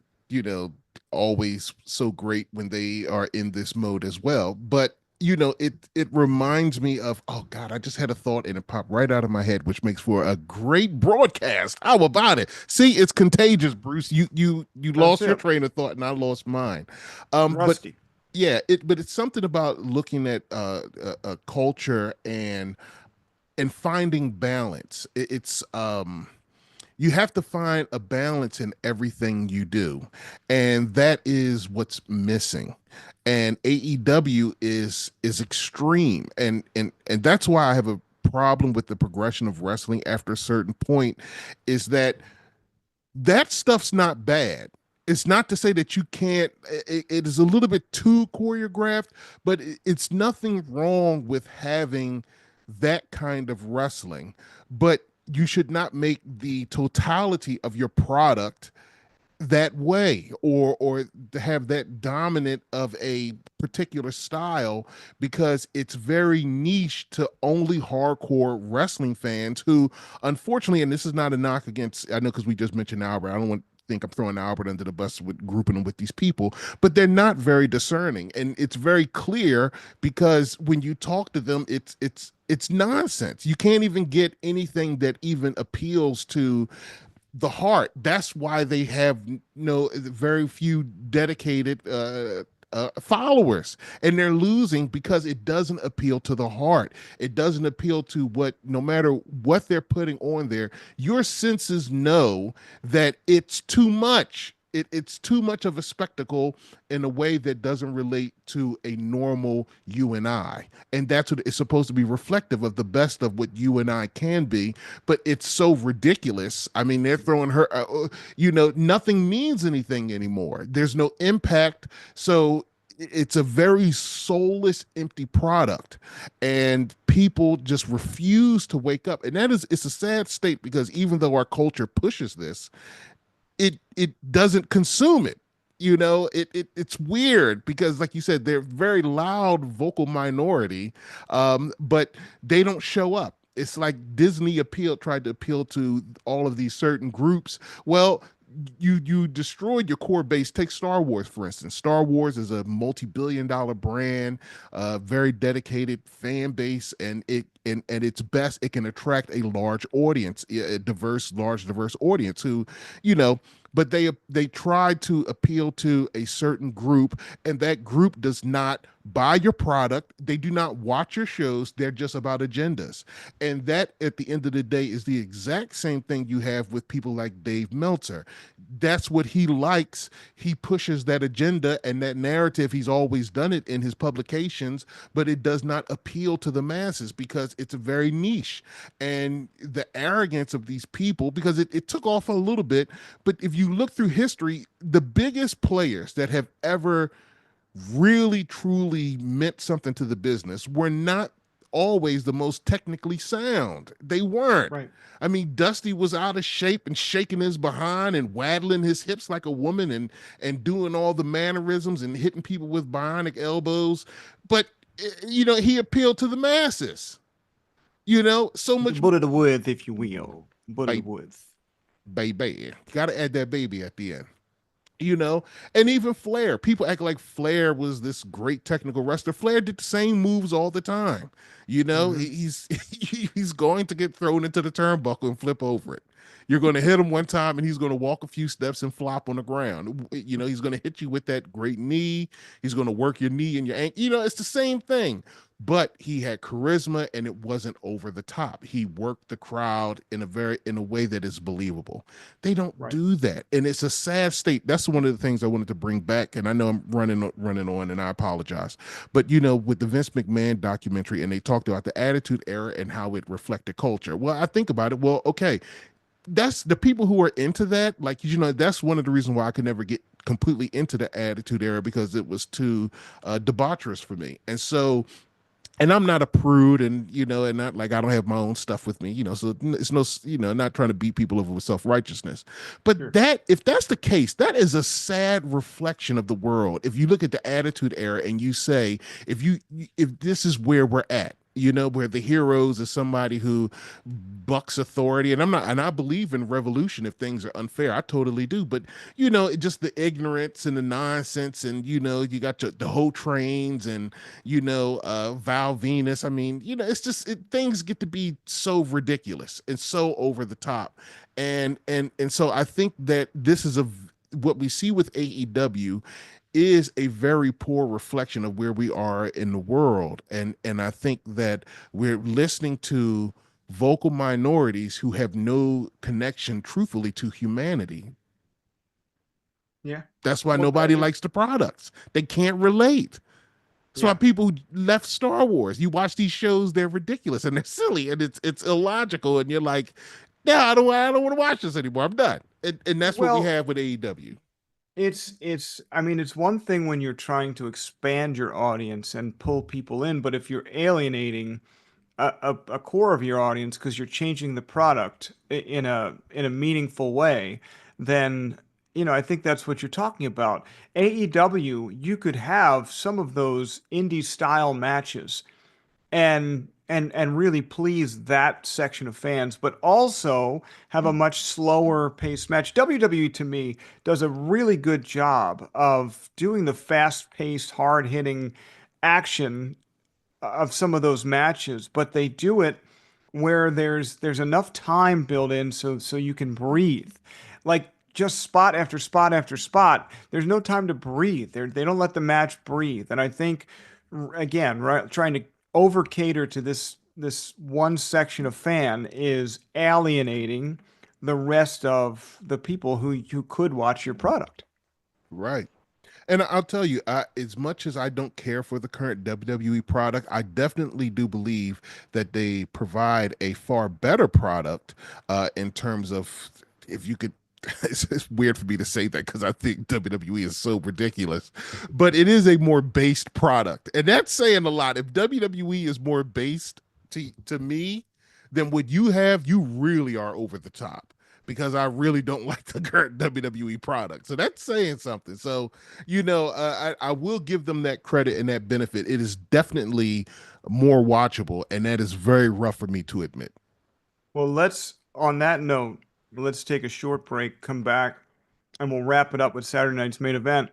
always so great when they are in this mode as well. But it reminds me of, oh God, I just had a thought and it popped right out of my head, which makes for a great broadcast. How about it? See, it's contagious, Bruce. You lost your train of thought and I lost mine. Rusty. But yeah, but it's something about looking at a culture and finding balance. It's you have to find a balance in everything you do, and that is what's missing. And AEW is extreme, and that's why I have a problem with the progression of wrestling after a certain point, is that stuff's not bad. It's not to say that you can't, it is a little bit too choreographed, but it's nothing wrong with having that kind of wrestling. But you should not make the totality of your product that way, or to have that dominant of a particular style, because it's very niche to only hardcore wrestling fans who, unfortunately, and this is not a knock against, I know because we just mentioned Albert, I don't want think I'm throwing Albert under the bus with grouping them with these people, but they're not very discerning, and it's very clear because when you talk to them, it's nonsense. You can't even get anything that even appeals to the heart. That's why they have very few dedicated followers, and they're losing because it doesn't appeal to the heart. It doesn't appeal to what, no matter what they're putting on there, your senses know that it's too much. It's too much of a spectacle in a way that doesn't relate to a normal you and I. And that's what it's supposed to be, reflective of the best of what you and I can be. But it's so ridiculous. I mean, they're throwing her, nothing means anything anymore. There's no impact. So it's a very soulless, empty product. And people just refuse to wake up. And it's a sad state, because even though our culture pushes this, it doesn't consume it. It's weird because, like you said, they're very loud vocal minority, but they don't show up. It's like Disney tried to appeal to all of these certain groups. Well, you destroyed your core base. Take Star Wars, for instance. Star Wars is a multi-billion-dollar brand, very dedicated fan base, and at its best, it can attract a large audience, a diverse audience who, but they try to appeal to a certain group, and that group does not buy your product. They do not watch your shows. They're just about agendas. And that, at the end of the day, is the exact same thing you have with people like Dave Meltzer. That's what he likes. He pushes that agenda and that narrative. He's always done it in his publications, but it does not appeal to the masses because it's very niche. And the arrogance of these people, because it took off a little bit, but if you look through history, the biggest players that have ever really truly meant something to the business were not always the most technically sound. They weren't. Right. I mean, Dusty was out of shape and shaking his behind and waddling his hips like a woman and doing all the mannerisms and hitting people with bionic elbows. But, he appealed to the masses. So much. Bull of the woods, if you will. Bull of the woods. Baby. Got to add that baby at the end. And even Flair. People act like Flair was this great technical wrestler. Flair did the same moves all the time. He's going to get thrown into the turnbuckle and flip over it. You're going to hit him one time and he's going to walk a few steps and flop on the ground. You know, he's going to hit you with that great knee. He's going to work your knee and your ankle. You know, it's the same thing. But he had charisma and it wasn't over the top. He worked the crowd in a way that is believable. They don't do that. And it's a sad state. That's one of the things I wanted to bring back. And I know I'm running on and I apologize. But you know, with the Vince McMahon documentary, and they talked about the Attitude Era and how it reflected culture. Well, I think about it. Well, okay, that's the people who are into that. Like, you know, that's one of the reasons why I could never get completely into the Attitude Era, because it was too debaucherous for me. And so, and I'm not a prude, and you know, and not like I don't have my own stuff with me, you know, so it's no, you know, not trying to beat people over with self-righteousness. But that, if that's the case, that is a sad reflection of the world. If you look at the Attitude Era and you say, if this is where we're at, you know, where the heroes is somebody who bucks authority, and I believe in revolution if things are unfair. I totally do. But you know, it just the ignorance and the nonsense, and you know, you got the whole trains, and you know, Val Venus. I mean, you know, it's just things get to be so ridiculous and so over the top, and so I think that this is what we see with AEW is a very poor reflection of where we are in the world. And I think that we're listening to vocal minorities who have no connection, truthfully, to humanity. Yeah. That's why nobody likes the products. They can't relate. That's why people left Star Wars. You watch these shows, they're ridiculous and they're silly and it's illogical. And you're like, no, I don't want to watch this anymore. I'm done. And that's what we have with AEW. I mean, it's one thing when you're trying to expand your audience and pull people in, but if you're alienating a core of your audience because you're changing the product in a meaningful way, then you know, I think that's what you're talking about. AEW, you could have some of those indie style matches and really please that section of fans, but also have a much slower paced match. WWE to me does a really good job of doing the fast paced, hard hitting action of some of those matches, but they do it where there's enough time built in so you can breathe. Like just spot after spot after spot, there's no time to breathe. They don't let the match breathe. And I think again, right, trying to over cater to this one section of fan is alienating the rest of the people who could watch your product. Right. And I'll tell you, as much as I don't care for the current WWE product, I definitely do believe that they provide a far better product in terms of, if you could, it's weird for me to say that because I think WWE is so ridiculous, but it is a more based product. And that's saying a lot. If WWE is more based to me than what you have, you really are over the top, because I really don't like the current WWE product. So that's saying something. So, you know, I will give them that credit and that benefit. It is definitely more watchable, and that is very rough for me to admit. Well, on that note, let's take a short break, come back, and we'll wrap it up with Saturday night's main event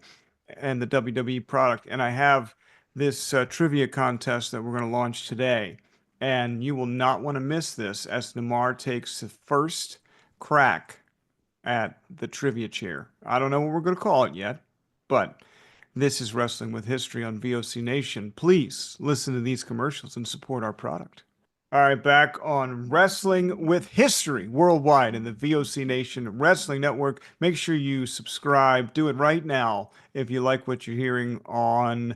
and the WWE product. And I have this trivia contest that we're going to launch today. And you will not want to miss this as Nemar takes the first crack at the trivia chair. I don't know what we're going to call it yet, but this is Wrestling with History on VOC Nation. Please listen to these commercials and support our product. All right, back on Wrestling with History worldwide in the VOC Nation Wrestling Network. Make sure you subscribe. Do it right now if you like what you're hearing on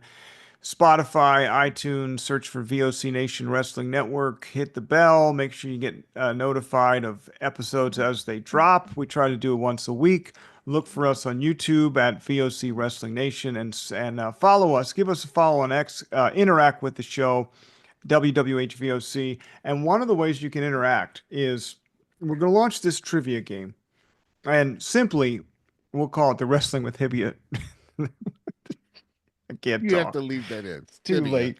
Spotify, iTunes. Search for VOC Nation Wrestling Network. Hit the bell. Make sure you get notified of episodes as they drop. We try to do it once a week. Look for us on YouTube at VOC Wrestling Nation and follow us. Give us a follow on X. Interact with the show, WWH VOC. And one of the ways you can interact is we're going to launch this trivia game. And simply, we'll call it the Wrestling with Hibia. I can't You talk. have to leave that in. It's too late.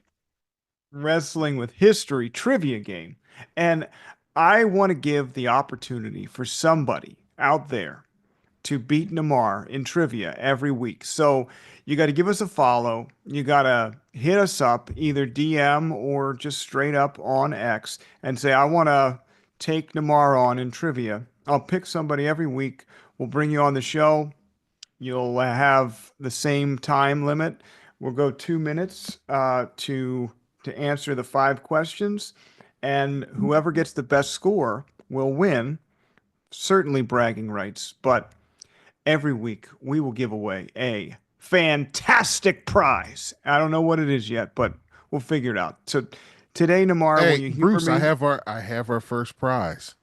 Wrestling with History trivia game. And I want to give the opportunity for somebody out there to beat Nemar in trivia every week. So you got to give us a follow. You got to hit us up, either DM or just straight up on X, and say, I want to take Nemar on in trivia. I'll pick somebody every week. We'll bring you on the show. You'll have the same time limit. We'll go 2 minutes to answer the 5 questions, and whoever gets the best score will win. Certainly bragging rights, but every week we will give away a fantastic prize. I don't know what it is yet, but we'll figure it out. So today, Nemar, will Hey, you humor Bruce, me? I have our first prize.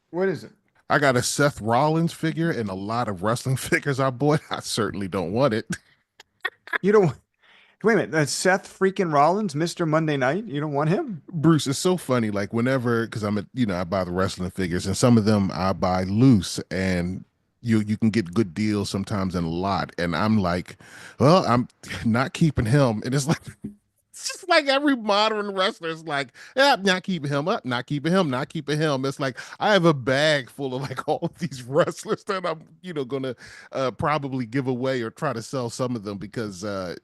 What is it? I got a Seth Rollins figure and a lot of wrestling figures I bought. I certainly don't want it. You don't. Wait a minute. That's Seth freaking Rollins, Mr. Monday Night. You don't want him? Bruce, it's so funny. Like whenever, because I buy the wrestling figures, and some of them I buy loose, and you can get good deals sometimes in a lot. And I'm like, well, I'm not keeping him. And it's like, it's just like every modern wrestler is like, yeah, not keeping him up, not keeping him, not keeping him. It's like I have a bag full of like all of these wrestlers that I'm, gonna probably give away or try to sell some of them because I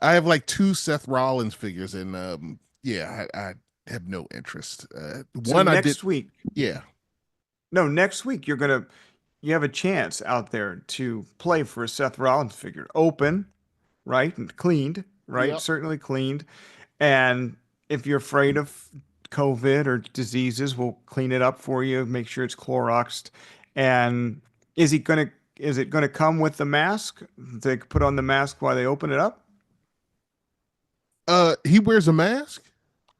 have like 2 Seth Rollins figures and I have no interest. So One I did, next week, yeah. no, next week you have a chance out there to play for a Seth Rollins figure. Open, right? And cleaned, right? Yep. Certainly cleaned. And if you're afraid of COVID or diseases, we'll clean it up for you, make sure it's Cloroxed. And is it gonna come with the mask? They put on the mask while they open it up? He wears a mask.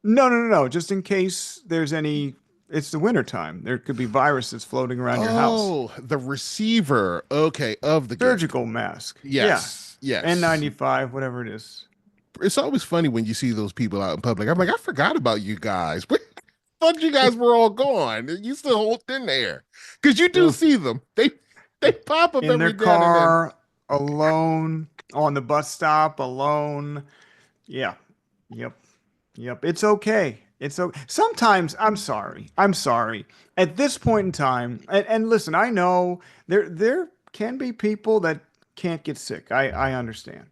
No. Just in case there's any, it's the wintertime. There could be viruses floating around your house. Oh, the receiver. Okay, of the gift. Surgical mask. Yes, Yeah. yes. N95, whatever it is. It's always funny when you see those people out in public. I'm like, I forgot about you guys. Where thought you guys were all gone? You still hold in there because you do Ugh. see them. They pop up In their every now and then. car, alone, on the bus stop, alone. Yeah. Yep. It's okay. It's okay. Sometimes I'm sorry. At this point in time, and listen, I know there can be people that can't get sick. I understand.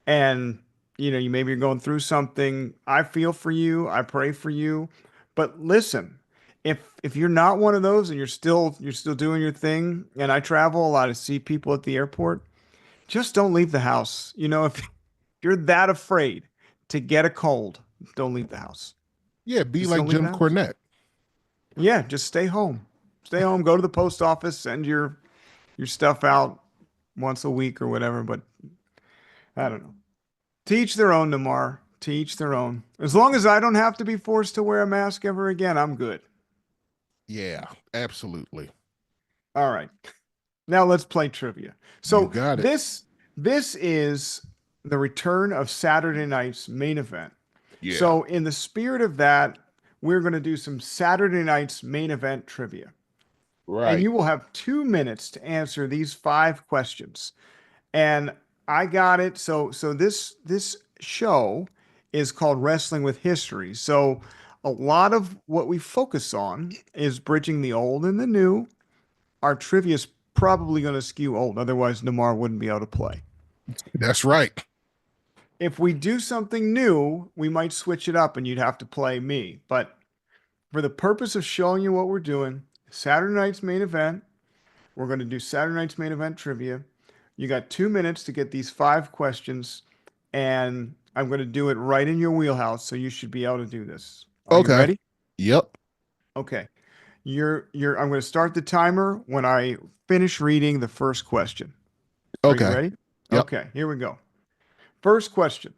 And you maybe you're going through something. I feel for you. I pray for you. But listen, if you're not one of those and you're still doing your thing, and I travel a lot to see people at the airport, just don't leave the house. If you're that afraid to get a cold, don't leave the house. Yeah, be Just like don't leave Jim the house. Cornette. Yeah, just stay home. Stay home, go to the post office, send your stuff out once a week or whatever, but I don't know. To each their own, Nemar. To each their own. As long as I don't have to be forced to wear a mask ever again, I'm good. Yeah, absolutely. All right. Now let's play trivia. So You got it. this is the return of Saturday night's main event. Yeah. So in the spirit of that, we're going to do some Saturday night's main event trivia. Right. And you will have 2 minutes to answer these 5 questions. And I got it. So this show is called Wrestling with History. So a lot of what we focus on is bridging the old and the new. Our trivia is probably going to skew old. Otherwise, Nemar wouldn't be able to play. That's right. If we do something new, we might switch it up and you'd have to play me. But for the purpose of showing you what we're doing, Saturday night's main event, we're going to do Saturday night's main event trivia. You got 2 minutes to get these 5 questions, and I'm going to do it right in your wheelhouse, so you should be able to do this. Are you ready? Yep. Okay. I'm going to start the timer when I finish reading the first question. Okay. Are you ready? Yep. Okay, here we go. First question.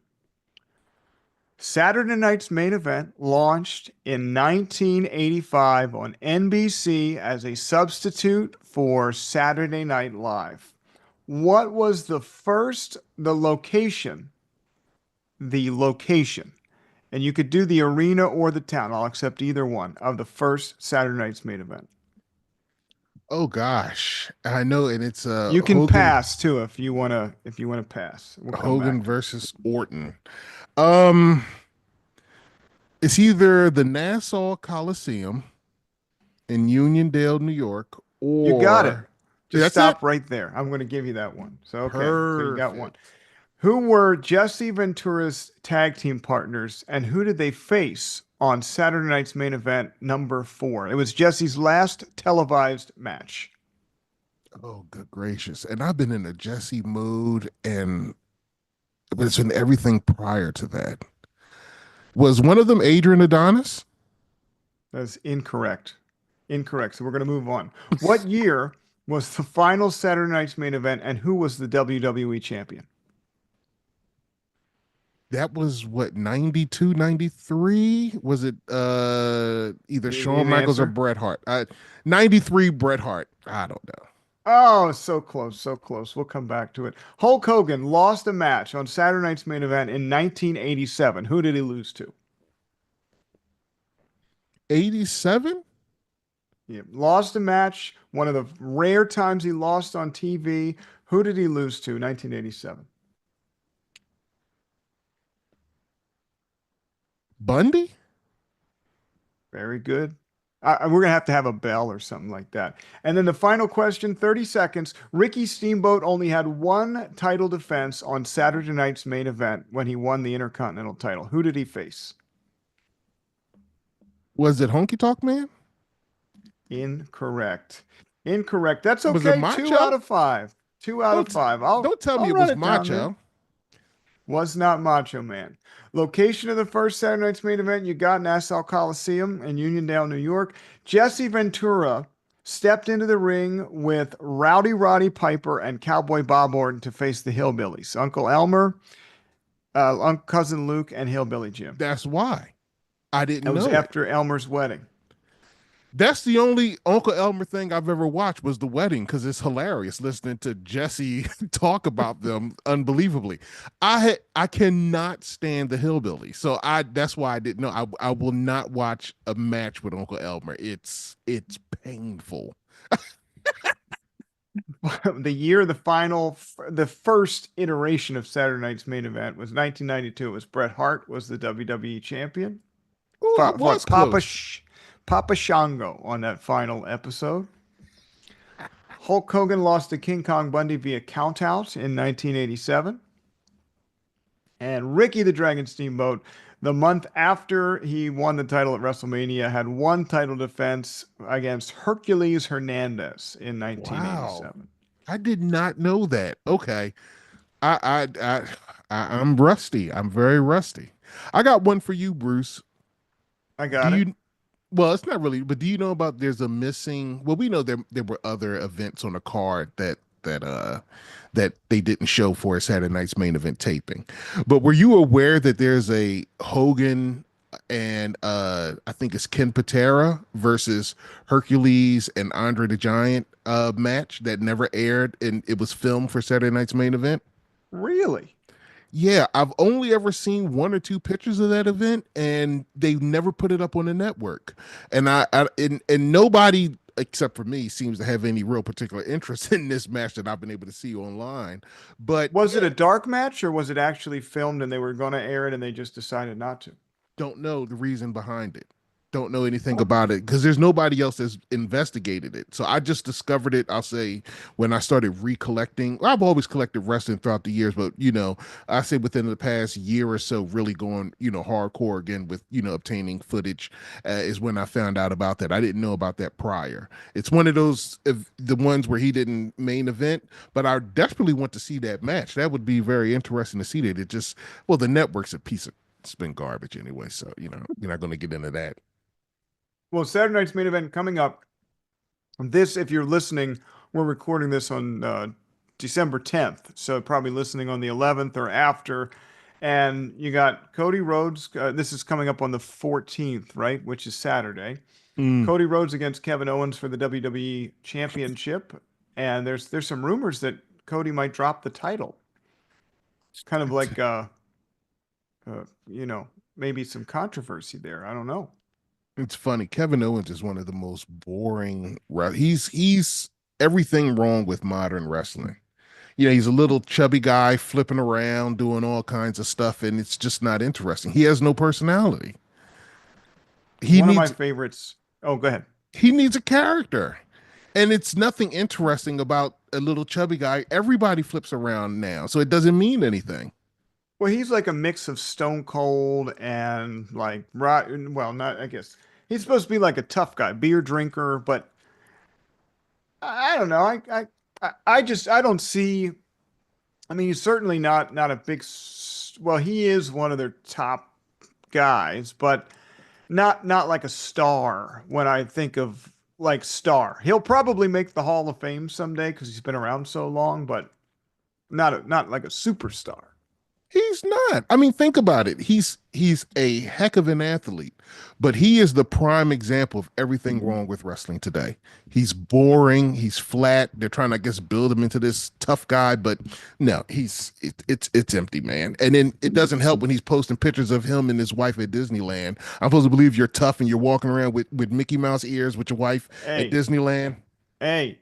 Saturday night's main event launched in 1985 on NBC as a substitute for Saturday Night Live. What was the location? The location. And you could do the arena or the town. I'll accept either one of the first Saturday night's main event. Oh gosh, I know, and it's You can Hogan, pass too if you wanna pass. We'll come Hogan back. versus Orton. It's either the Nassau Coliseum in Uniondale, New York, or You got it. Just That's stop it? right there. I'm going to give you that one. So okay, so you got one. Perfect. Who were Jesse Ventura's tag team partners, and who did they face on Saturday night's main event number 4? It was Jesse's last televised match. Oh, good gracious. And I've been in a Jesse mood, and it's been everything prior to that. Was one of them Adrian Adonis? That's incorrect. Incorrect. So we're going to move on. What year was the final Saturday night's main event, and who was the WWE champion? That was what, 92, 93? Was it either Shawn Michaels or Bret Hart? 93 Bret Hart. I don't know. Oh, so close, so close. We'll come back to it. Hulk Hogan lost a match on Saturday night's main event in 1987. Who did he lose to? 87? Yeah, lost a match. One of the rare times he lost on TV. Who did he lose to? 1987. Bundy? Very good. We're going to have a bell or something like that. And then the final question, 30 seconds. Ricky Steamboat only had one title defense on Saturday night's main event when he won the Intercontinental title. Who did he face? Was it Honky Tonk Man? Incorrect. Incorrect. That's okay. Was it Macho? 2 out of 5. 2 out of 5. Don't tell me it was Macho. Was not Macho Man. Location of the first Saturday night's main event, you got Nassau Coliseum in Uniondale, New York. Jesse Ventura stepped into the ring with Rowdy Roddy Piper and Cowboy Bob Orton to face the Hillbillies. Uncle Elmer, Cousin Luke, and Hillbilly Jim. That's why. I didn't know. It was after Elmer's wedding. That's the only Uncle Elmer thing I've ever watched was the wedding, because it's hilarious listening to Jesse talk about them unbelievably. I cannot stand the Hillbilly, so that's why I didn't know. I will not watch a match with Uncle Elmer. It's painful. The year the first iteration of Saturday night's main event was 1992. It was Bret Hart was the WWE champion. Ooh, it was close. Papa Shango on that final episode. Hulk Hogan lost to King Kong Bundy via countout in 1987. And Ricky the Dragon Steamboat, the month after he won the title at WrestleMania, had one title defense against Hercules Hernandez in 1987. Wow. I did not know that. Okay. I'm rusty. I'm very rusty. I got one for you, Bruce. I got it. Well, it's not really, but do you know about there's a missing, well, we know there were other events on the card that they didn't show for a Saturday night's main event taping. But were you aware that there's a Hogan and I think it's Ken Patera versus Hercules and Andre the Giant match that never aired, and it was filmed for Saturday night's main event? Really? Yeah, I've only ever seen 1 or 2 pictures of that event, and they never put it up on the network. And and nobody except for me seems to have any real particular interest in this match that I've been able to see online. But was it a dark match, or was it actually filmed and they were going to air it and they just decided not to? Don't know the reason behind it. Don't know anything about it because there's nobody else that's investigated it. So I just discovered it, I'll say, when I started recollecting. Well, I've always collected wrestling throughout the years, but, I say within the past year or so, really going, hardcore again with, obtaining footage is when I found out about that. I didn't know about that prior. It's one of those, the ones where he didn't main event, but I desperately want to see that match. That would be very interesting to see that. It just, well, the network's a piece of spin garbage anyway. So, you're not going to get into that. Well, Saturday night's main event coming up. This, if you're listening, we're recording this on December 10th. So probably listening on the 11th or after. And you got Cody Rhodes. This is coming up on the 14th, right? Which is Saturday. Cody Rhodes against Kevin Owens for the WWE Championship. And there's some rumors that Cody might drop the title. It's kind of like, maybe some controversy there. I don't know. It's funny. Kevin Owens is one of the most boring. He's everything wrong with modern wrestling. He's a little chubby guy flipping around, doing all kinds of stuff, and it's just not interesting. He has no personality. One of my favorites. Oh, go ahead. He needs a character, and it's nothing interesting about a little chubby guy. Everybody flips around now, so it doesn't mean anything. Well, he's like a mix of Stone Cold and like right. Well, not I guess he's supposed to be like a tough guy, beer drinker, but I don't know. I don't see. I mean, he's certainly not a big. Well, he is one of their top guys, but not like a star. When I think of like star, he'll probably make the Hall of Fame someday because he's been around so long, but not like a superstar. He's not. I mean, think about it. He's a heck of an athlete, but he is the prime example of everything wrong with wrestling today. He's boring. He's flat. They're trying to, I guess, build him into this tough guy, but no, it's empty, man. And then it doesn't help when he's posting pictures of him and his wife at Disneyland. I'm supposed to believe you're tough and you're walking around with Mickey Mouse ears with your wife at Disneyland. Hey,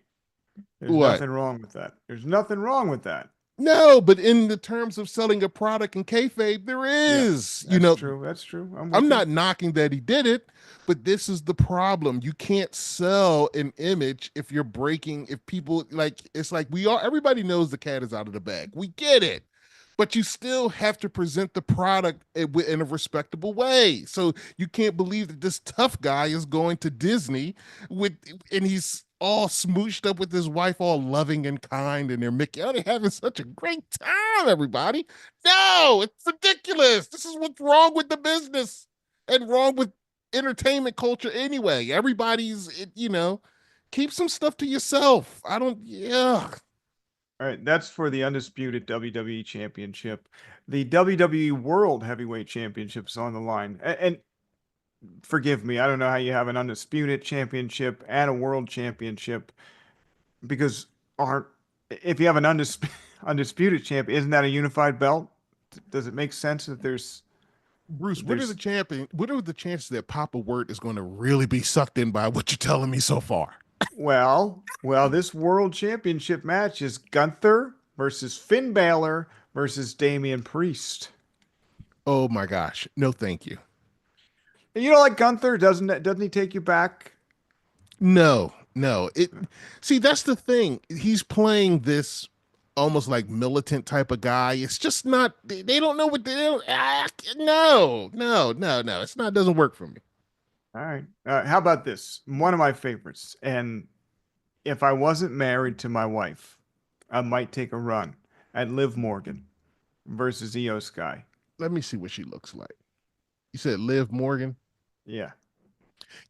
there's nothing wrong with that. There's nothing wrong with that. No, but in the terms of selling a product in kayfabe, there is. Yeah, that's true. That's true. I'm not knocking that he did it, but this is the problem. You can't sell an image if you're breaking. If people like, it's like everybody knows the cat is out of the bag. We get it, but you still have to present the product in a respectable way. So you can't believe that this tough guy is going to Disney and he's all smooched up with his wife, all loving and kind, and they're having such a great time, everybody. No, it's ridiculous. This is what's wrong with the business and wrong with entertainment culture anyway. Everybody's, keep some stuff to yourself. All right, that's for the undisputed WWE Championship. The WWE World Heavyweight Championship is on the line. And forgive me, I don't know how you have an undisputed championship and a world championship, because if you have an undisputed champion, isn't that a unified belt? Does it make sense that there's Bruce? What are the chances that Papa Wirt is going to really be sucked in by what you're telling me so far? Well, this world championship match is Gunther versus Finn Balor versus Damian Priest. Oh my gosh, no, thank you. You don't like Gunther? Doesn't he take you back? No. See, that's the thing. He's playing this almost like militant type of guy. It's just not. They don't know what they don't. No. It's not. Doesn't work for me. All right. How about this? One of my favorites. And if I wasn't married to my wife, I might take a run at Liv Morgan versus Io Sky. Let me see what she looks like. You said Liv Morgan? Yeah.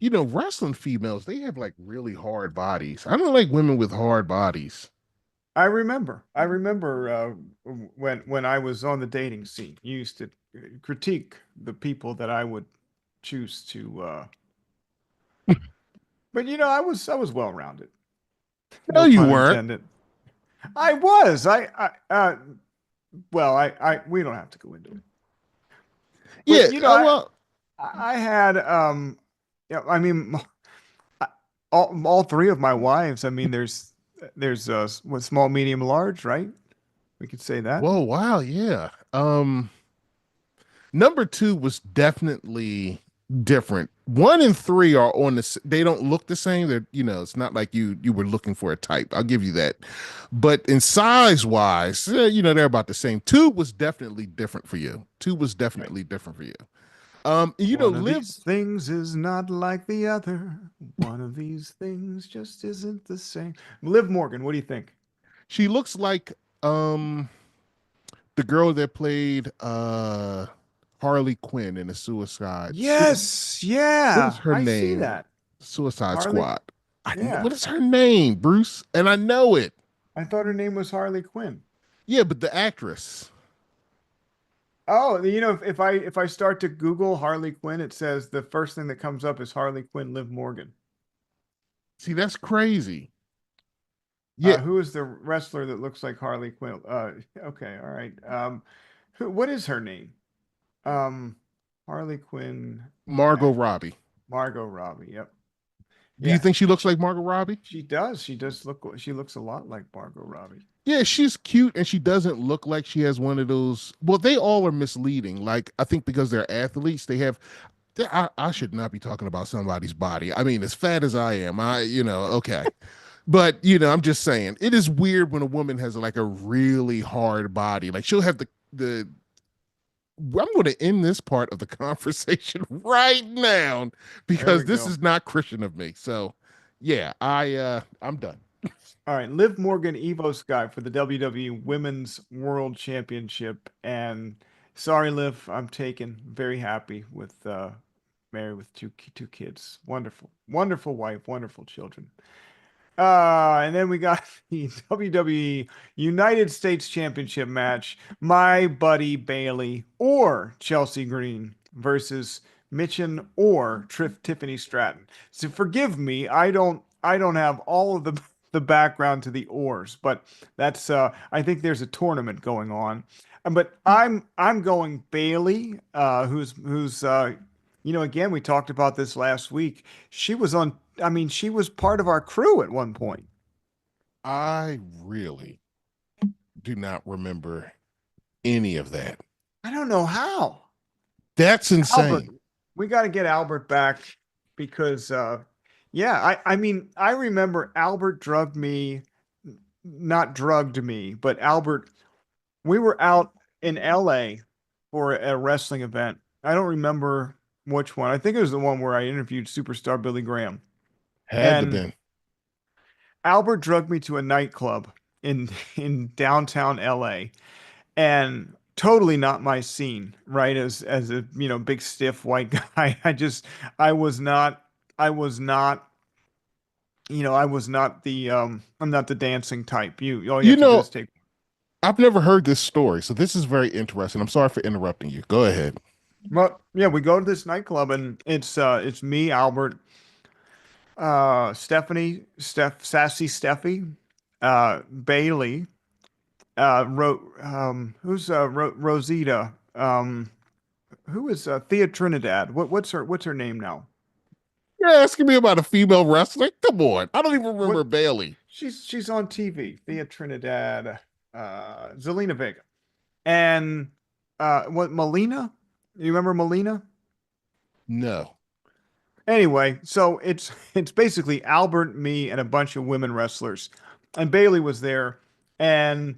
Wrestling females, they have like really hard bodies. I don't like women with hard bodies. I remember when I was on the dating scene, you used to critique the people that I would choose to. But I was well rounded. No, you weren't. I was. We don't have to go into it. But, I had all three of my wives. I mean, there's what, small, medium, large, right? We could say that. Whoa, wow, yeah. Number 2 was definitely different. 1 and 3 are on the. They don't look the same. They're it's not like you were looking for a type. I'll give you that. But in size wise, they're about the same. 2 was definitely different for you. One of these things is not like the other. One of these things just isn't the same. Liv Morgan, what do you think? She looks like the girl that played Harley Quinn in the Suicide. Yes, yeah. What is her name? See that. Suicide Squad. What is her name, Bruce? And I know it. I thought her name was Harley Quinn. Yeah, but the actress. Oh, if I start to Google Harley Quinn, it says the first thing that comes up is Harley Quinn, Liv Morgan. See, that's crazy. Yeah. Who is the wrestler that looks like Harley Quinn? Okay, all right. What is her name? Harley Quinn. Margot Robbie. Margot Robbie. Yep. Do you think she looks like Margot Robbie? She does. She looks a lot like Margot Robbie. Yeah, she's cute and she doesn't look like she has one of those. Well, they all are misleading. Like, I think because they're athletes, they have. I should not be talking about somebody's body. I mean, as fat as I am, okay. But, I'm just saying, it is weird when a woman has like a really hard body. Like, she'll have the going to end this part of the conversation right now because this is not Christian of me. So, yeah, I'm done. All right, Liv Morgan, Evo Sky for the WWE Women's World Championship, and sorry, Liv, I'm taken. Very happy with married with two kids. Wonderful, wonderful wife, wonderful children. And then we got the WWE United States Championship match. My buddy Bailey or Chelsea Green versus Mitchin or Tiffany Stratton. So forgive me, I don't have all of the background to the oars, but that's I think there's a tournament going on. But I'm going Bailey, who's again, we talked about this last week. She was part of our crew at one point. I really do not remember any of that. I don't know how. That's insane. Albert, we got to get Albert back because, I remember Albert not drugged me, but Albert, we were out in LA for a wrestling event. I don't remember which one. I think it was the one where I interviewed superstar Billy Graham. Had to been. Albert drugged me to a nightclub in downtown LA, and totally not my scene, right? As a big stiff white guy, I was not the I'm not the dancing type. I've never heard this story, so this is very interesting. I'm sorry for interrupting you. Go ahead. Well, yeah, we go to this nightclub and it's me, Albert, Sassy Stephie, Bailey, Rosita, who is Thea Trinidad? What's her name now? You're asking me about a female wrestler? Come on, I don't even remember Bailey. She's on TV. Thea Trinidad, Zelina Vega, and Melina? You remember Melina? No. Anyway, so it's basically Albert, me, and a bunch of women wrestlers, and Bailey was there, and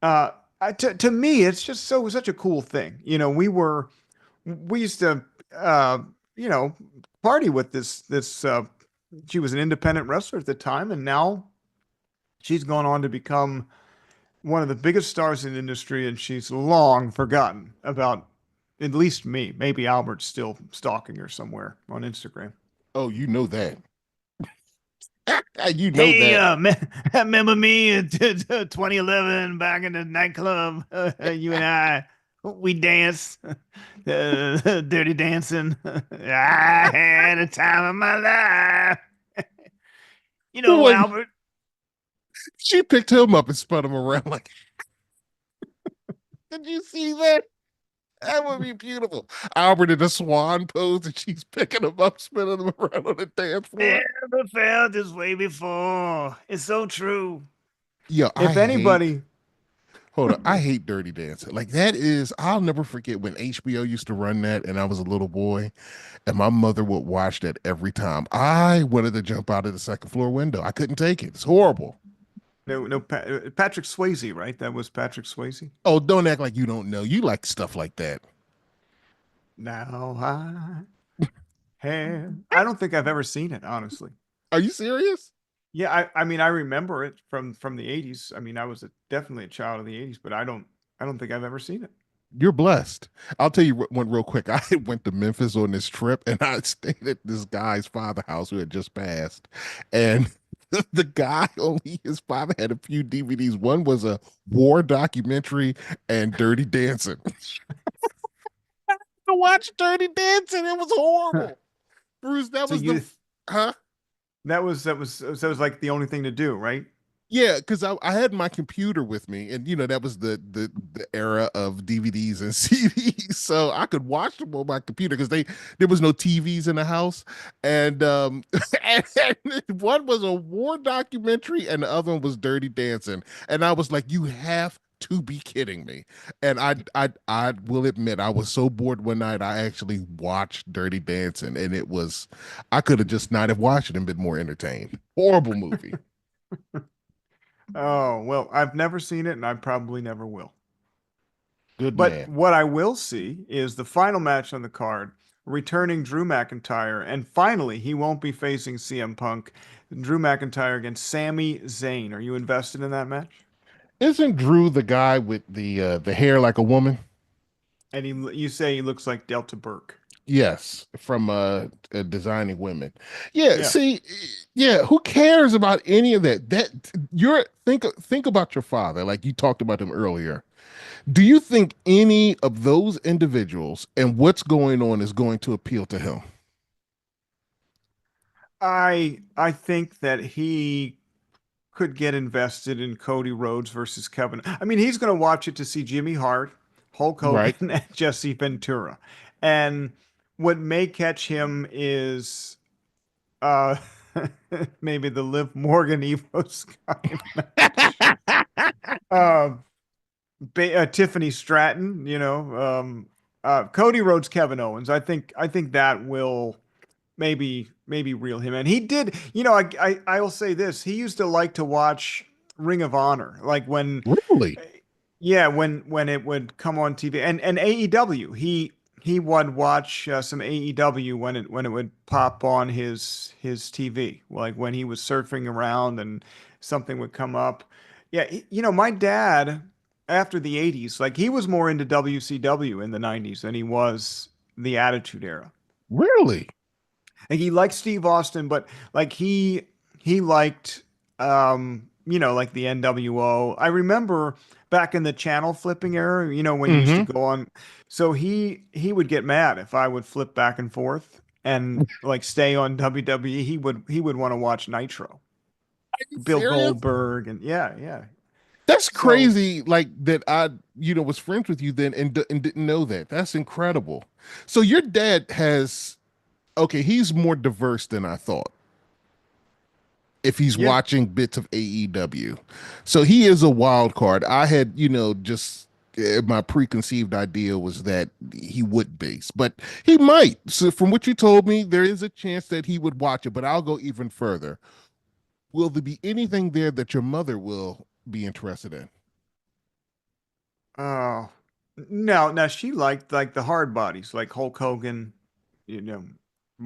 to me, it's just such a cool thing. We used to party with this. She was an independent wrestler at the time, and now she's gone on to become one of the biggest stars in the industry, and she's long forgotten about. At least me. Maybe Albert's still stalking her somewhere on Instagram. Oh, you know that. That. Remember me in 2011 back in the nightclub? You and I, we danced, dirty dancing. I had a time of my life. Albert. She picked him up and spun him around like. Did you see that? That would be beautiful. Albert in a swan pose, and she's picking him up, spinning him around on the dance floor. Never felt this way before. It's so true. Yeah, hold on, I hate Dirty Dancing. Like I'll never forget when HBO used to run that, and I was a little boy, and my mother would watch that every time. I wanted to jump out of the second floor window. I couldn't take it. It's horrible. No, Patrick Swayze, right? That was Patrick Swayze. Oh, don't act like you don't know. You like stuff like that. Now I don't think I've ever seen it, honestly. Are you serious? Yeah, I remember it from the 80s. I mean, I was definitely a child of the 80s, but I don't think I've ever seen it. You're blessed. I'll tell you one real quick. I went to Memphis on this trip, and I stayed at this guy's father's house who had just passed, and the guy, only his father had a few DVDs. One was a war documentary and Dirty Dancing. To watch Dirty Dancing, it was horrible. Bruce, that was That was like the only thing to do, right? Yeah, because I had my computer with me, and that was the era of DVDs and CDs, so I could watch them on my computer because there was no TVs in the house, and and one was a war documentary, and the other one was Dirty Dancing, and I was like, you have to be kidding me. And I will admit, I was so bored one night, I actually watched Dirty Dancing, and I could have just not have watched it and been more entertained. Horrible movie. Oh, well, I've never seen it, and I probably never will. Good But man. what I will see is the final match on the card, returning Drew McIntyre, and finally he won't be facing CM Punk. Drew McIntyre against Sami Zayn. Are you invested in that match? Isn't Drew the guy with the hair like a woman? And you say he looks like Delta Burke. Yes, from designing women. Yeah, Yeah. see, yeah, who cares about any of that? Think about your father, like you talked about him earlier. Do you think any of those individuals and what's going on is going to appeal to him? I think that he could get invested in Cody Rhodes versus Kevin. I mean, he's going to watch it to see Jimmy Hart, Hulk Right. Hogan, and Jesse Ventura. And what may catch him is uh maybe the Liv Morgan Evo Sky match. Uh, Tiffany Stratton, Cody Rhodes, Kevin Owens. I think that will maybe reel him in. He did, I will say this. He used to like to watch Ring of Honor, like when Really? yeah, when it would come on TV and AEW. He would watch some AEW when it would pop on his TV, like when he was surfing around and something would come up. Yeah, my dad after the 80s, like he was more into WCW in the 90s than he was the Attitude Era. Really? Like he liked Steve Austin, but like he liked like the NWO. I remember back in the channel flipping era, when you used to Mm-hmm. go on. So he would get mad if I would flip back and forth and like stay on WWE. He would want to watch Nitro, Bill Serious? Goldberg, and yeah. That's So crazy. Like that, was friends with you then and didn't know that. That's incredible. So your dad has okay. He's more diverse than I thought. If he's yeah, watching bits of AEW, so he is a wild card. I had just my preconceived idea was that he would base, but he might. So from what you told me, there is a chance that he would watch it. But I'll go even further. Will there be anything there that your mother will be interested in? oh no, she liked like the hard bodies, like Hulk Hogan, you know,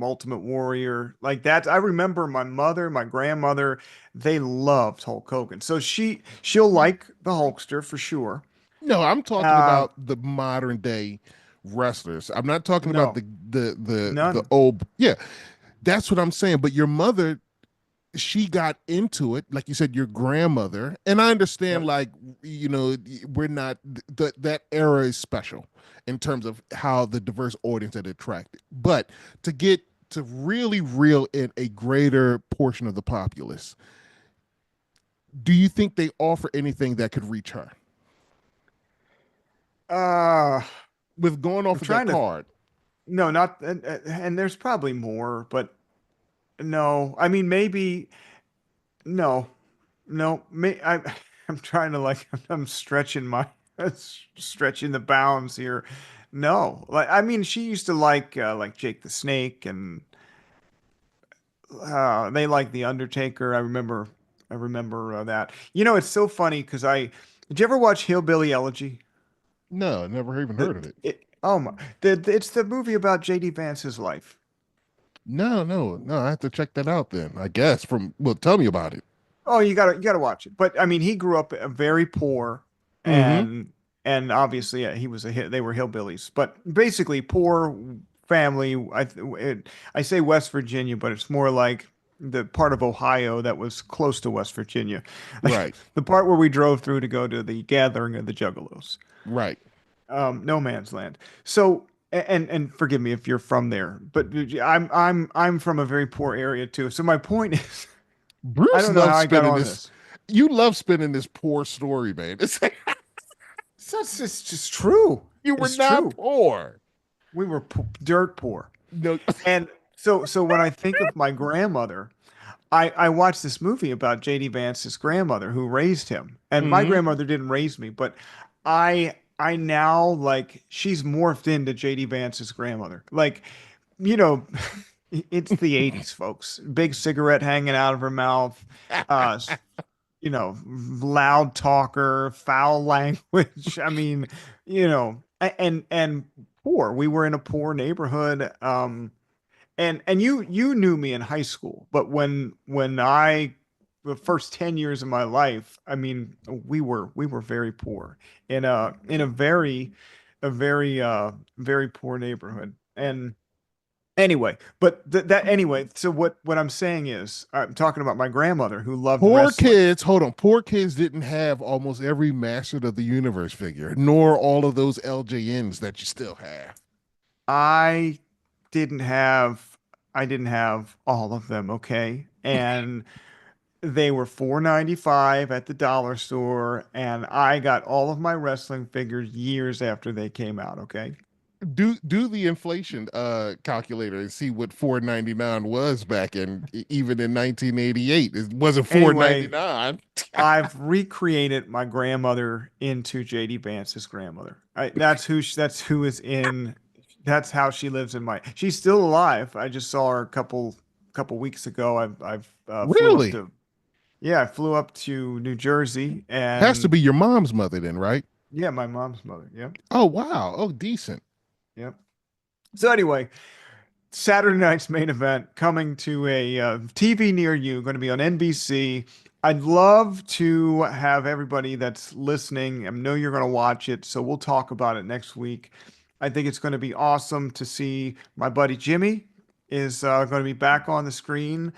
Ultimate Warrior, like that. I remember my mother, my grandmother, they loved Hulk Hogan. So she'll like the Hulkster for sure. No, I'm talking Uh about the modern day wrestlers. I'm not talking about no, the none. old. Yeah, that's what I'm saying. But your mother, she got into it, like you said, your grandmother, and I understand. Yep. Like we're not that era is special in terms of how the diverse audience that it attracted. But to get to really reel in a greater portion of the populace, do you think they offer anything that could reach her Uh with going I'm off of that trying to card? no, not and there's probably more, but no. I mean maybe no. No, I'm trying to like I'm stretching my stretching the bounds here. No, like I mean, she used to like Jake the Snake, and they like the Undertaker. I remember that. It's so funny because I did you ever watch Hillbilly Elegy? No, never even heard of it. Oh my, it's the movie about JD Vance's life. No, no, no. I have to check that out then. I guess well, tell me about it. Oh, you gotta watch it. But I mean, he grew up very poor, Mm-hmm. and obviously he was they were hillbillies, but basically poor family. I say West Virginia, but it's more like the part of Ohio that was close to West Virginia, like Right, the part where we drove through to go to the gathering of the Juggalos, right. no man's land. So. And forgive me if you're from there, but I'm from a very poor area too. So my point is, I Bruce don't know how loves I got spinning on this. this. You love spinning this poor story, man. It's like It's just true. you were It's not true. poor. We were dirt poor. No. And so when I think of my grandmother, I watched this movie about JD Vance's grandmother who raised him. And my Mm-hmm. grandmother didn't raise me, but I now like she's morphed into JD Vance's grandmother. Like, you know, it's the 80s, folks. Big cigarette hanging out of her mouth. Uh loud talker, foul language. I mean, and poor. We were in a poor neighborhood. And you knew me in high school, but when I the first 10 years of my life, I mean, we were very poor in a very poor neighborhood. And anyway, but that anyway, so what I'm saying is I'm talking about my grandmother who loved Poor wrestling. kids, hold on. Poor kids didn't have almost every Master of the Universe figure, nor all of those LJNs that you still have. I didn't have I didn't have all of them, okay? And they were 4.95 at the dollar store, and I got all of my wrestling figures years after they came out, okay? Do the inflation calculator and see what 4.99 was back in even in 1988. It wasn't Anyway, 4.99. I've recreated my grandmother into JD Vance's grandmother. That's who is in that's how she lives in my she's still alive. I just saw her a couple weeks ago. I've flew up Really? to yeah, I flew up to New Jersey Has to and be your mom's mother then, right? yeah, my mom's mother. Yep. Oh wow. Oh, decent. Yep. So anyway, Saturday night's main event coming to a TV near you, going to be on NBC. I'd love to have everybody that's listening. I know you're going to watch it, so we'll talk about it next week. I think it's going to be awesome to see my buddy Jimmy is going to be back on the screen.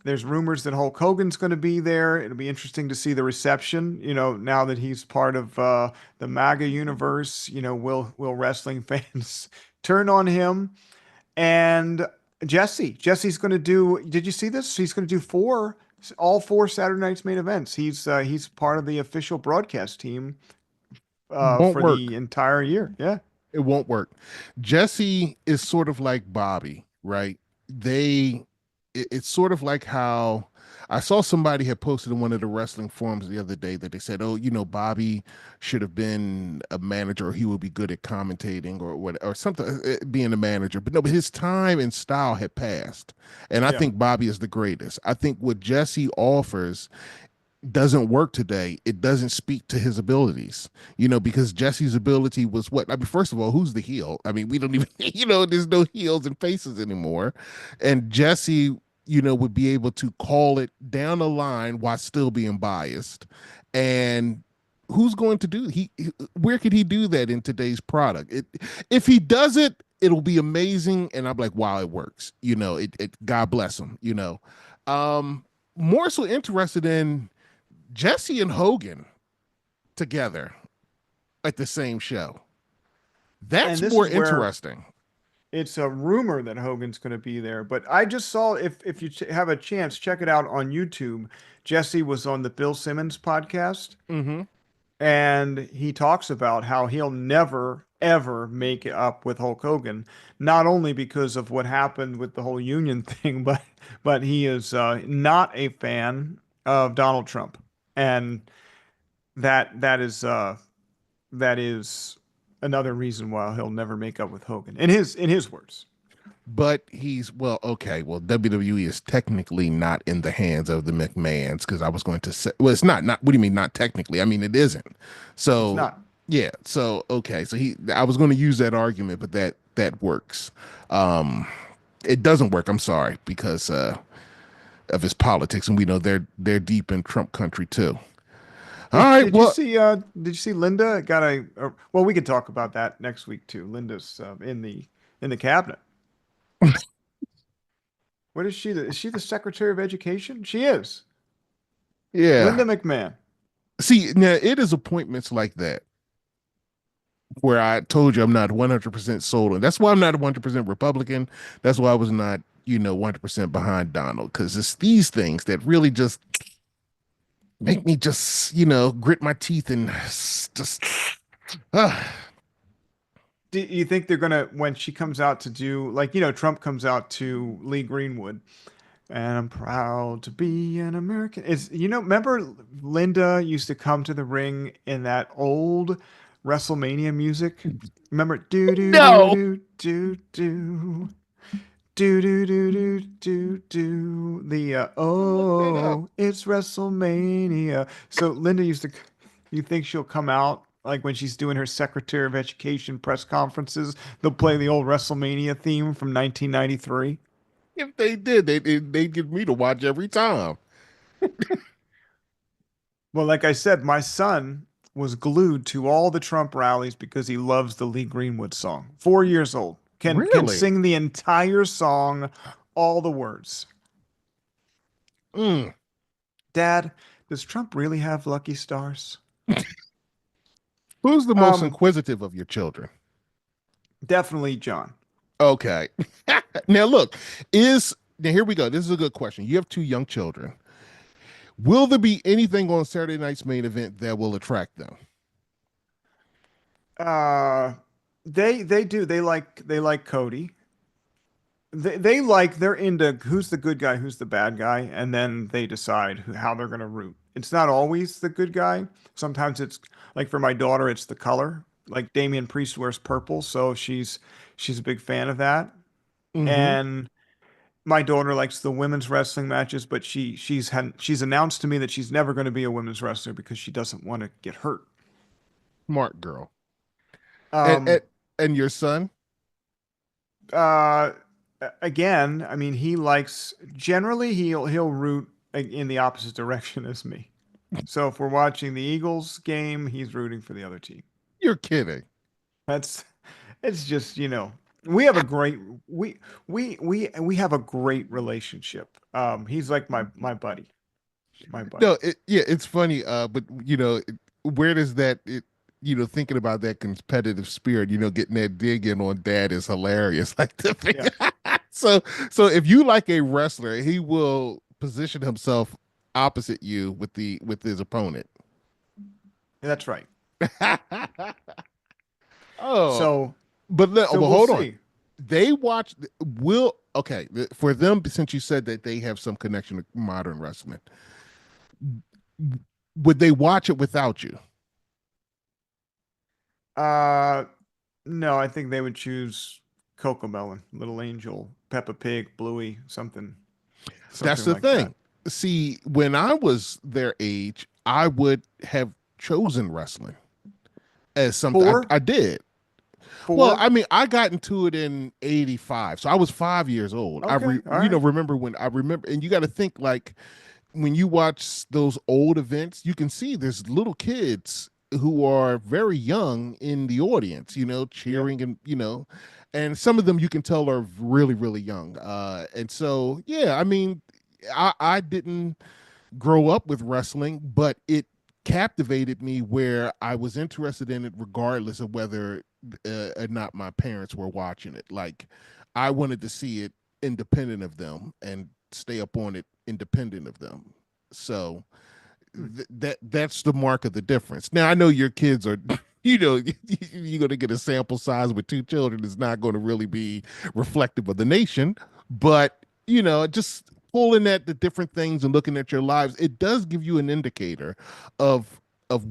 There's rumors that Hulk Hogan's going to be there. It'll be interesting to see the reception. Now that he's part of the MAGA universe, will wrestling fans turn on him? And Jesse's going to do. Did you see this? He's going to do all four Saturday night's main events. He's part of the official broadcast team Won't for work. the entire year. Yeah. It won't work. Jesse is sort of like Bobby, right? It's sort of like how I saw somebody had posted in one of the wrestling forums the other day that they said, "Oh, Bobby should have been a manager, or he would be good at commentating, or what, or something, being a manager." But no, but his time and style had passed, and I Yeah. think Bobby is the greatest. I think what Jesse offers doesn't work today. It doesn't speak to his abilities, because Jesse's ability was what? I mean, first of all, who's the heel? I mean, we don't even, there's no heels and faces anymore. And Jesse, would be able to call it down the line while still being biased. And who's going to do where could he do that in today's product? If he does it, it'll be amazing. And I'm like, wow, it works. God bless him, more so interested in Jesse and Hogan together at the same show. And That's this more is where interesting. it's a rumor that Hogan's going to be there, but I just saw if you have a chance, check it out on YouTube. Jesse was on the Bill Simmons podcast. Mm-hmm. And he talks about how he'll never, ever make it up with Hulk Hogan, not only because of what happened with the whole union thing, but he is not a fan of Donald Trump, and that is another reason why he'll never make up with Hogan, in his words. But okay. Well, WWE is technically not in the hands of the McMahons, because I was going to say, well, it's not. What do you mean, not technically? I mean, it isn't. It's So, not. yeah. So, okay. So I was going to use that argument, but that works. It doesn't work. I'm sorry, because of his politics, and we know they're deep in Trump country too. All right. Did Well, you see Linda got well, we could talk about that next week too. Linda's in the cabinet. What is she? Is she the Secretary of Education? She is. yeah. Linda McMahon. See, now it is appointments like that where I told you I'm not 100% sold, and that's why I'm not 100% Republican. That's why I was not, 100% behind Donald, because it's these things that really just make me just, grit my teeth and just. Do you think they're gonna when she comes out to do Trump comes out to Lee Greenwood, and I'm proud to be an American. Remember Linda used to come to the ring in that old WrestleMania music? Remember do do do No. do do do Do do do do do do the it's WrestleMania. So Linda used to. You think she'll come out like when she's doing her Secretary of Education press conferences? They'll play the old WrestleMania theme from 1993. If they did, they'd get me to watch every time. Well, like I said, my son was glued to all the Trump rallies because he loves the Lee Greenwood song. 4 years old. Can Really? sing the entire song, all the words. Dad, does Trump really have lucky stars? Who's the most inquisitive of your children? Definitely John. Okay. Now look, here we go. This is a good question. You have two young children. Will there be anything on Saturday night's main event that will attract them? They do. They like Cody. They're into who's the good guy, who's the bad guy, and then they decide how they're gonna root. It's not always the good guy. Sometimes it's like for my daughter, it's the color. Like Damian Priest wears purple, so she's a big fan of that. Mm-hmm. And my daughter likes the women's wrestling matches, but she's announced to me that she's never going to be a women's wrestler because she doesn't want to get hurt. Smart girl. And your son? Again, I mean, he likes generally he'll root in the opposite direction as me. So if we're watching the Eagles game, he's rooting for the other team. You're kidding. It's just, we have a great we have a great relationship. He's like my buddy. My buddy. No, it's funny. But where does that thinking about that competitive spirit, getting that dig in on dad is hilarious. Like the thing. Yeah. So if you like a wrestler, he will position himself opposite you with his opponent. That's right. But hold on. They watch for them, since you said that they have some connection to modern wrestling, would they watch it without you? No, I think they would choose Cocomelon, Little Angel, Peppa Pig, Bluey, something That's the like thing. That. See, when I was their age, I would have chosen wrestling as something. I did. Well, I mean, I got into it in '85, so I was 5 years old. Okay, remember when I remember, and you got to think like when you watch those old events, you can see there's little kids who are very young in the audience, cheering and and some of them you can tell are really, really young. And so, yeah, I mean, I didn't grow up with wrestling, but it captivated me where I was interested in it regardless of whether or not my parents were watching it. Like I wanted to see it independent of them and stay up on it independent of them. So that's the mark of the difference. Now I know your kids are you're going to get a sample size with two children is not going to really be reflective of the nation, but just pulling at the different things and looking at your lives, it does give you an indicator of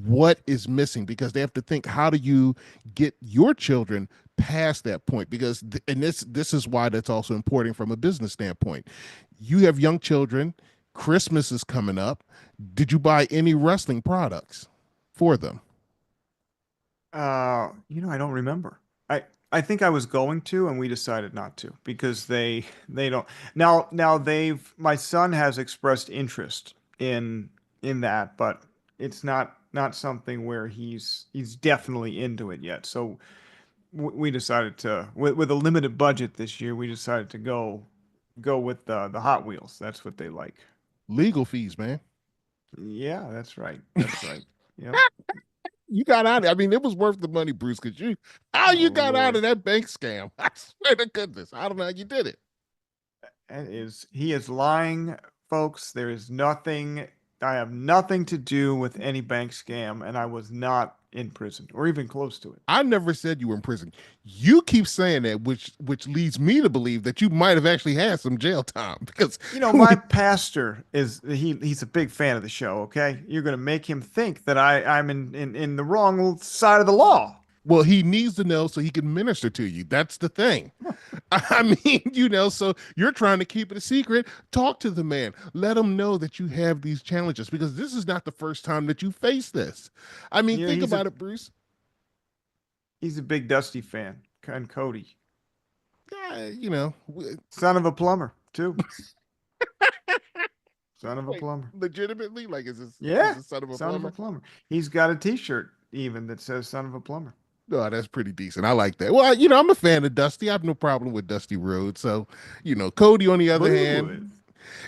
what is missing, because they have to think, how do you get your children past that point? Because this is why that's also important from a business standpoint. You have young children. Christmas is coming up. Did you buy any wrestling products for them? I don't remember. I think I was going to, and we decided not to because they don't now. My son has expressed interest in that, but it's not something where he's definitely into it yet. So we decided to, with a limited budget this year, we decided to go with the Hot Wheels. That's what they like. Legal fees, man. Yeah, that's right. That's right. Yeah. You got out. I mean, it was worth the money, Bruce, because you got out of that bank scam. I swear to goodness. I don't know how you did it. He is lying, folks. There is nothing. I have nothing to do with any bank scam, and I was not in prison or even close to it. I never said you were in prison. You keep saying that, which leads me to believe that you might have actually had some jail time, because my pastor he's a big fan of the show. Okay, you're going to make him think that I'm in the wrong side of the law. Well, he needs to know so he can minister to you. That's the thing. I mean, so you're trying to keep it a secret. Talk to the man. Let him know that you have these challenges because this is not the first time that you face this. I mean, Yeah, think about it, Bruce. he's a big Dusty fan, and Cody. Yeah, Son of a plumber, too. Son of a wait, plumber. legitimately, like, is Yeah, this son of a son of a plumber? plumber. He's got a T-shirt even that says "Son of a plumber." No, that's pretty decent. I like that. Well, I'm a fan of Dusty. I have no problem with Dusty Rhodes. So, Cody, on the other Smooth. hand,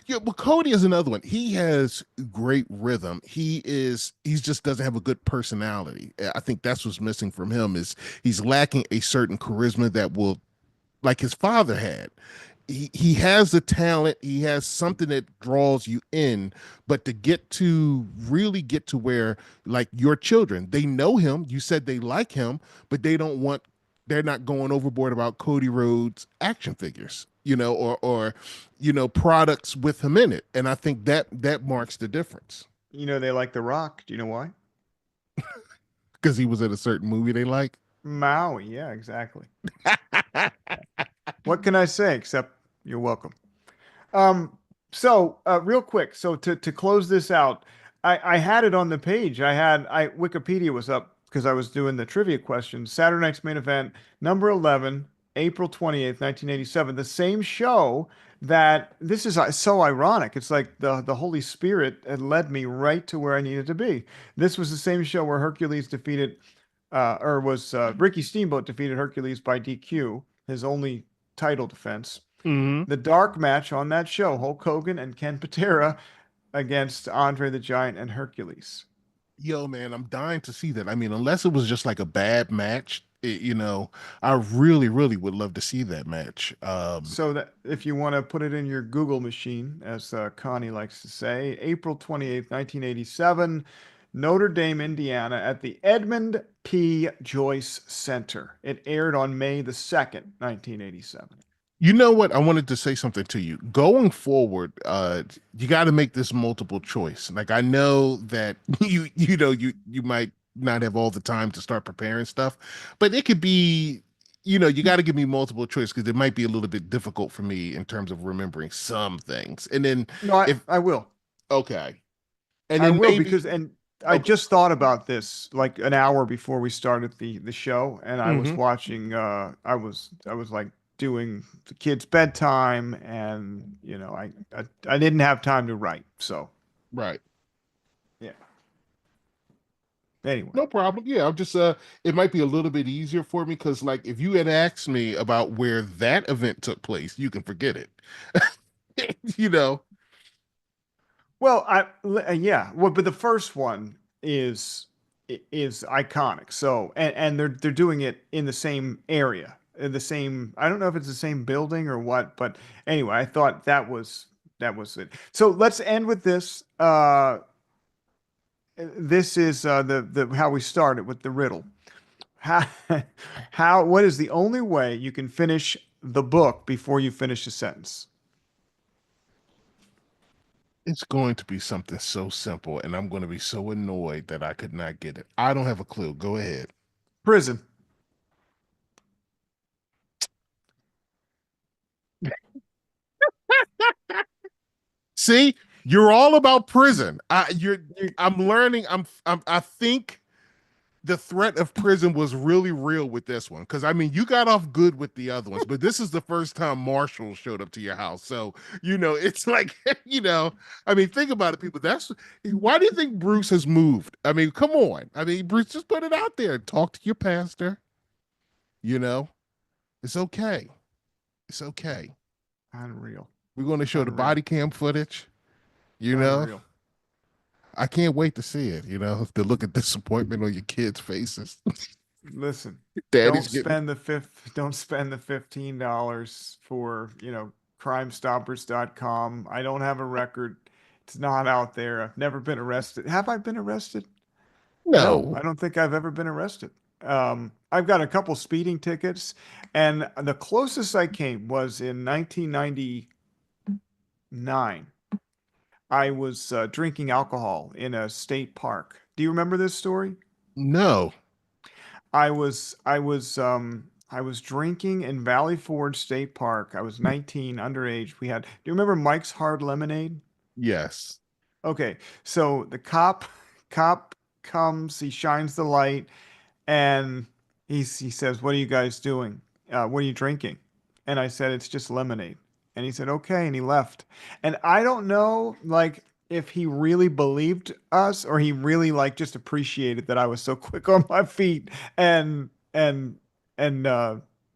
yeah, but Cody is another one. He has great rhythm. He just doesn't have a good personality. I think that's what's missing from him is he's lacking a certain charisma that will, like his father had. He has the talent, he has something that draws you in, but to really get to where, like, your children, they know him, you said they like him, but they're not going overboard about Cody Rhodes action figures, or products with him in it. And I think that marks the difference. They like The Rock. Do you know why? Because he was in a certain movie they like. Maui. Yeah, exactly. What can I say except you're welcome? So real quick, so to close this out, I had it on the page. Wikipedia was up because I was doing the trivia questions. Saturday Night's Main Event, number 11, April 28th, 1987. The same show that this is so ironic. It's like the Holy Spirit had led me right to where I needed to be. This was the same show where Hercules defeated, Ricky Steamboat defeated Hercules by DQ, his only title defense. Mm-hmm. The dark match on that show, Hulk Hogan and Ken Patera against Andre the Giant and Hercules. Yo, man, I'm dying to see that. I mean, unless it was just like a bad match, I really, really would love to see that match. So that if you want to put it in your Google machine, as Connie likes to say, April 28th, 1987, Notre Dame, Indiana, at the Edmund P. Joyce Center. It aired on May the 2nd, 1987. You know what? I wanted to say something to you. Going forward, you got to make this multiple choice. Like, I know that you might not have all the time to start preparing stuff, but it could be, you got to give me multiple choice because it might be a little bit difficult for me in terms of remembering some things. And then No, I will. Okay. And I then will maybe, because I just thought about this like an hour before we started the show, and I was watching. I was like doing the kids' bedtime, and I didn't have time to write, so right. yeah. Anyway, No problem. Yeah, I'm just it might be a little bit easier for me because, like, if you had asked me about where that event took place, you can forget it. Well, yeah. Well, but the first one is iconic. So, and they're doing it in the same area, in the same. I don't know if it's the same building or what, but anyway, I thought that was it. So let's end with this. This is the how we started with the riddle. What is the only way you can finish the book before you finish a sentence? It's going to be something so simple, and I'm going to be so annoyed that I could not get it. I don't have a clue. Go ahead. Prison. See, you're all about prison. I'm learning. I think the threat of prison was really real with this one because, I mean, you got off good with the other ones, but this is the first time Marshall showed up to your house, so it's like I mean, think about it, people. Why do you think Bruce has moved? I mean, come on. I mean, Bruce, just put it out there. Talk to your pastor. It's okay. It's okay. Unreal. We're going to show the body cam footage. Unreal. I can't wait to see it, to look at disappointment on your kids' faces. Listen, Daddy's don't spend the $15 for, crimestoppers.com. I don't have a record. It's not out there. I've never been arrested. Have I been arrested? No. I don't think I've ever been arrested. I've got a couple speeding tickets, and the closest I came was in 1999. I was drinking alcohol in a state park. Do you remember this story? No. I was I was drinking in Valley Forge State Park. I was 19, underage. Do you remember Mike's Hard Lemonade? Yes. Okay, so the cop comes, he shines the light, and he says, "What are you guys doing? What are you drinking?" And I said, "It's just lemonade." And he said, "Okay," and he left. And I don't know, like, if he really believed us or he really like just appreciated that I was so quick on my feet and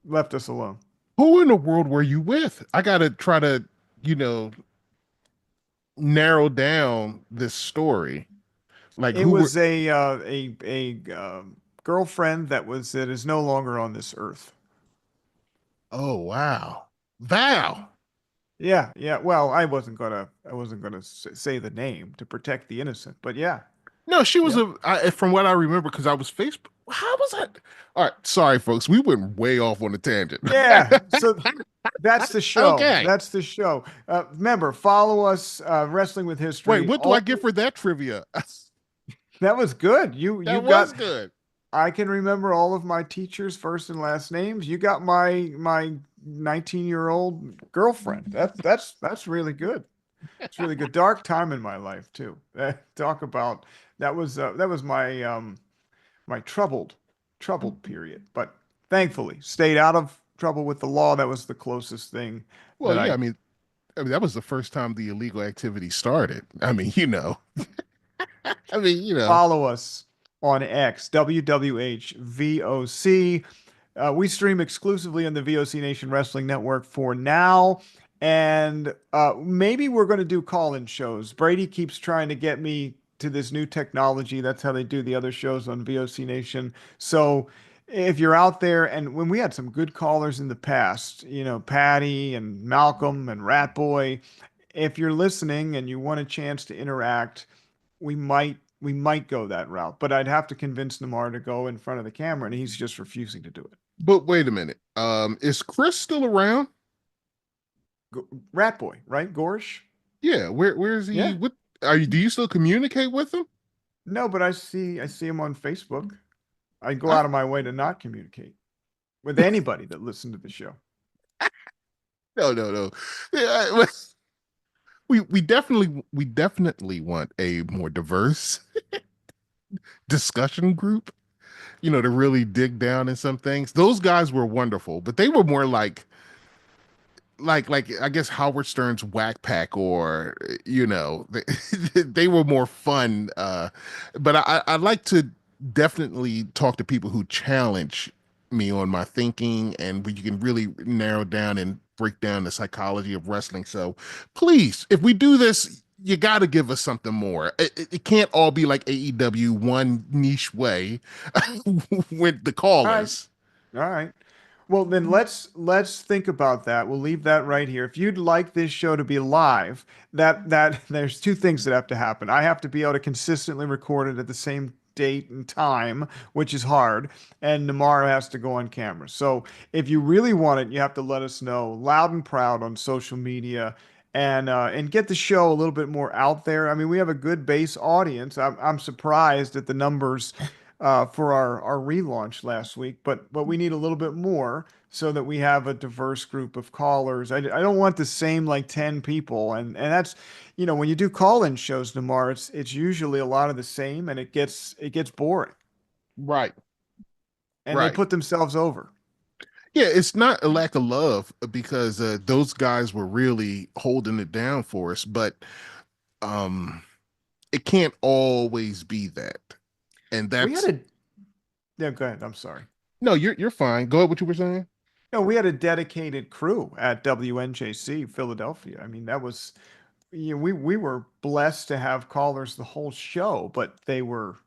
left us alone. Who in the world were you with? I gotta try to, you know, narrow down this story. Like It who were? was a girlfriend that is no longer on this earth. Oh wow, Val. Yeah, yeah. Well, I wasn't gonna say the name to protect the innocent, but yeah, No, she was yep, from what I remember, because I was Facebook. How was that? All right, sorry, folks. We went way off on a tangent. yeah. So that's the show. Okay. That's the show. Remember, follow us, Wrestling with Wait, History. what do I get for that trivia? That was good. You That got. was good. I can remember all of my teachers' first and last names. You got my 19-year-old girlfriend. That's really good. It's really good. Dark time in my life too. Talk about that was my troubled period, but thankfully stayed out of trouble with the law. That was the closest thing Well, that yeah, I I mean, that was the first time the illegal activity started. I mean, follow us on X, WWH VOC. We stream exclusively on the VOC Nation Wrestling Network for now. And maybe we're going to do call-in shows. Brady keeps trying to get me to this new technology. That's how they do the other shows on VOC Nation. So if you're out there, and when we had some good callers in the past, Patty and Malcolm and Rat Boy, if you're listening and you want a chance to interact, we might go that route. But I'd have to convince Nemar to go in front of the camera, and he's just refusing to do it. but wait a minute. Is Chris still around? Rat Boy, right? Gorish? Yeah. Where's he? Yeah. What are you? Do you still communicate with him? No, but I see him on Facebook. I go I, out of my way to not communicate with anybody that listened to the show. no, no, no. Yeah, we definitely want a more diverse discussion group. To really dig down in some things. Those guys were wonderful, but they were more like I guess Howard Stern's Whack Pack, or they were more fun. But I like to definitely talk to people who challenge me on my thinking, and where you can really narrow down and break down the psychology of wrestling. So please, if we do this, you got to give us something more. It can't all be like AEW, one niche way with the All right. callers. All right. Well, then let's think about that. We'll leave that right here. If you'd like this show to be live, that there's two things that have to happen. I have to be able to consistently record it at the same date and time, which is hard, and Namara has to go on camera. So if you really want it, you have to let us know loud and proud on social media, and get the show a little bit more out there. I mean, we have a good base audience. I'm surprised at the numbers for our relaunch last week, but we need a little bit more so that we have a diverse group of callers. I don't want the same like 10 people, and that's when you do call-in shows, Namar, it's usually a lot of the same, and it gets boring, Right. and they Right. put themselves over. Yeah, it's not a lack of love, because those guys were really holding it down for us, but um, it can't always be that. And We had that's a Yeah, go ahead. I'm sorry. no, you're fine. Go ahead, what you were saying. No, we had a dedicated crew at WNJC Philadelphia. I mean, that was we were blessed to have callers the whole show, but they were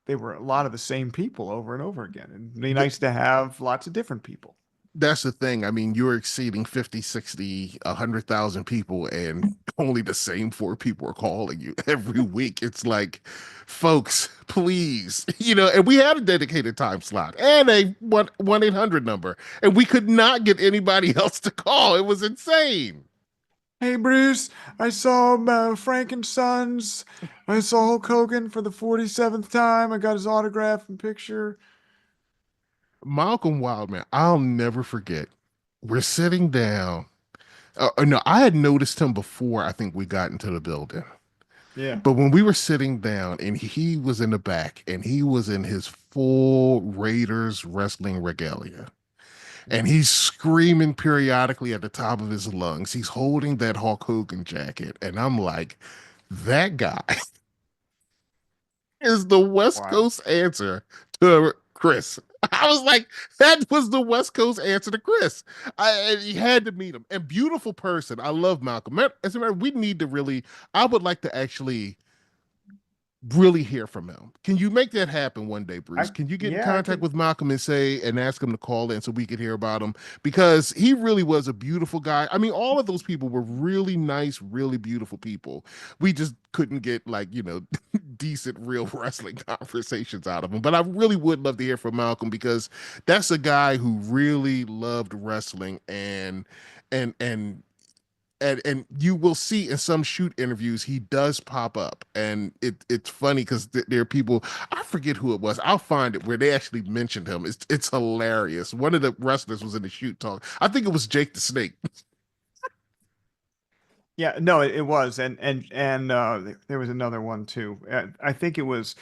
a lot of the same people over and over again. And it'd be Th- nice to have lots of different people. that's the thing. I mean, you're exceeding 50, 60, 100,000 people, and only the same four people are calling you every week. It's like, folks, please, and we had a dedicated time slot and a 1-800 number, and we could not get anybody else to call. It was insane. Hey Bruce, I saw Frank and Sons. I saw Hulk Hogan for the 47th time. I got his autograph and picture. Malcolm Wildman, I'll never forget. We're sitting down. No, I had noticed him before I think we got into the building. Yeah. But when we were sitting down and he was in the back and he was in his full Raiders wrestling regalia and he's screaming periodically at the top of his lungs. He's holding that Hulk Hogan jacket. And I'm like, that guy is the West Coast answer to Chris. I was like, that was the West Coast answer to Chris. He had to meet him. And beautiful person. I love Malcolm. As a matter, we need to really, I would like to actually really hear from him. Can you make that happen one day, Bruce? Can you get in contact with Malcolm and ask him to call in so we could hear about him? Because he really was a beautiful guy. I mean, all of those people were really nice, really beautiful people. We just couldn't get decent real wrestling conversations out of him. But I really would love to hear from Malcolm because that's a guy who really loved wrestling and you will see in some shoot interviews he does pop up, and it's funny because there are people, I forget who it was, I'll find it, where they actually mentioned him. It's hilarious. One of the wrestlers was in the shoot talk. I think it was Jake the Snake. Yeah, no, it was, and there was another one too. I think it was.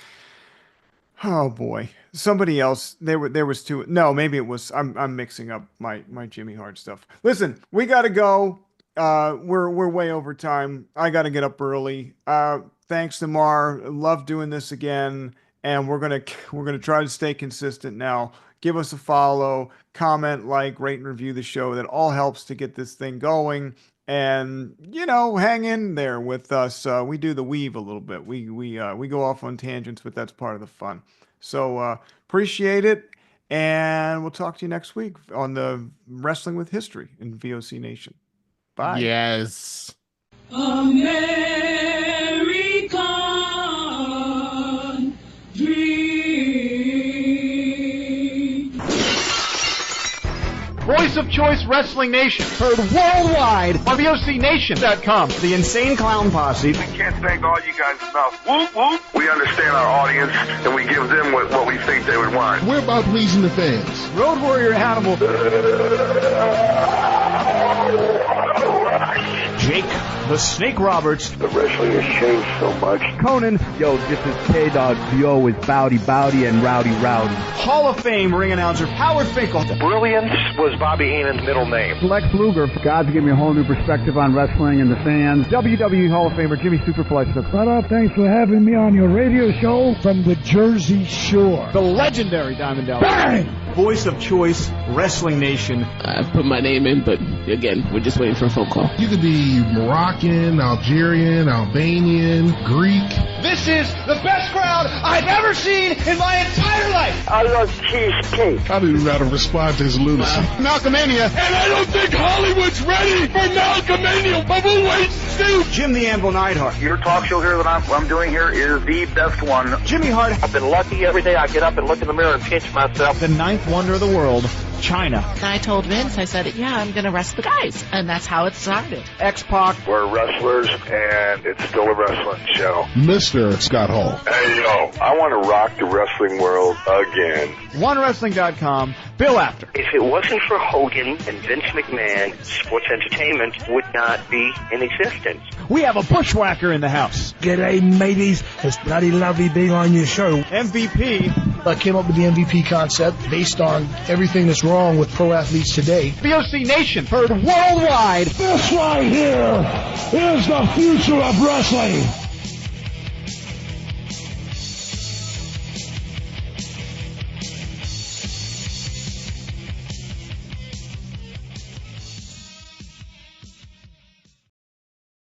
Oh boy, somebody else. There was two. No, maybe it was. I'm mixing up my Jimmy Hart stuff. Listen, we got to go. We're way over time. I got to get up early. Thanks, Nemar. Love doing this again, and we're gonna try to stay consistent now. Give us a follow, comment, like, rate, and review the show. That all helps to get this thing going. And hang in there with us. We do the weave a little bit. We go off on tangents, but that's part of the fun. So appreciate it, and we'll talk to you next week on the Wrestling with History in VOC Nation. Bye. Yes. American Dream. Voice of Choice Wrestling Nation. Heard worldwide on VOCNation.com. The Insane Clown Posse. We can't thank all you guys enough. Whoop, whoop. We understand our audience, and we give them what we think they would want. We're about pleasing the fans. Road Warrior Hannibal. Jake the Snake Roberts. The wrestling has changed so much. Conan. Yo, this is K-Dog. Yo is Bowdy and Rowdy. Hall of Fame ring announcer Howard Finkel. Brilliance was Bobby Heenan's middle name. Lex Luger. God's giving me a whole new perspective on wrestling and the fans. WWE Hall of Famer Jimmy Superflex. Thanks for having me on your radio show from the Jersey Shore. The legendary Diamond Dallas. Bang! Voice of Choice Wrestling Nation. I put my name in, but again, we're just waiting for a phone call. You could be Moroccan, Algerian, Albanian, Greek. This is the best crowd I've ever seen in my entire life. I love cheesecake. I don't know how to respond to his lunacy. Malcolmania. And I don't think Hollywood's ready for Malcolmania, but we'll wait and see. Jim the Anvil Neidhart. Your talk show here that I'm doing here is the best one. Jimmy Hart. I've been lucky every day I get up and look in the mirror and pinch myself. The ninth wonder of the world, China. And I told Vince, I said, yeah, I'm going to wrestle the guys. And that's how it started. X-Pac. We're wrestlers, and it's still a wrestling show. Mr. Scott Hall. Hey, yo, I want to rock the wrestling world again. OneWrestling.com, Bill Apter. If it wasn't for Hogan and Vince McMahon, sports entertainment would not be in existence. We have a bushwhacker in the house. G'day, mateys. It's bloody lovely being on your show. MVP. I came up with the MVP concept based on everything that's wrong with pro athletes today. VOC Nation. Heard worldwide. This right here is the future of wrestling.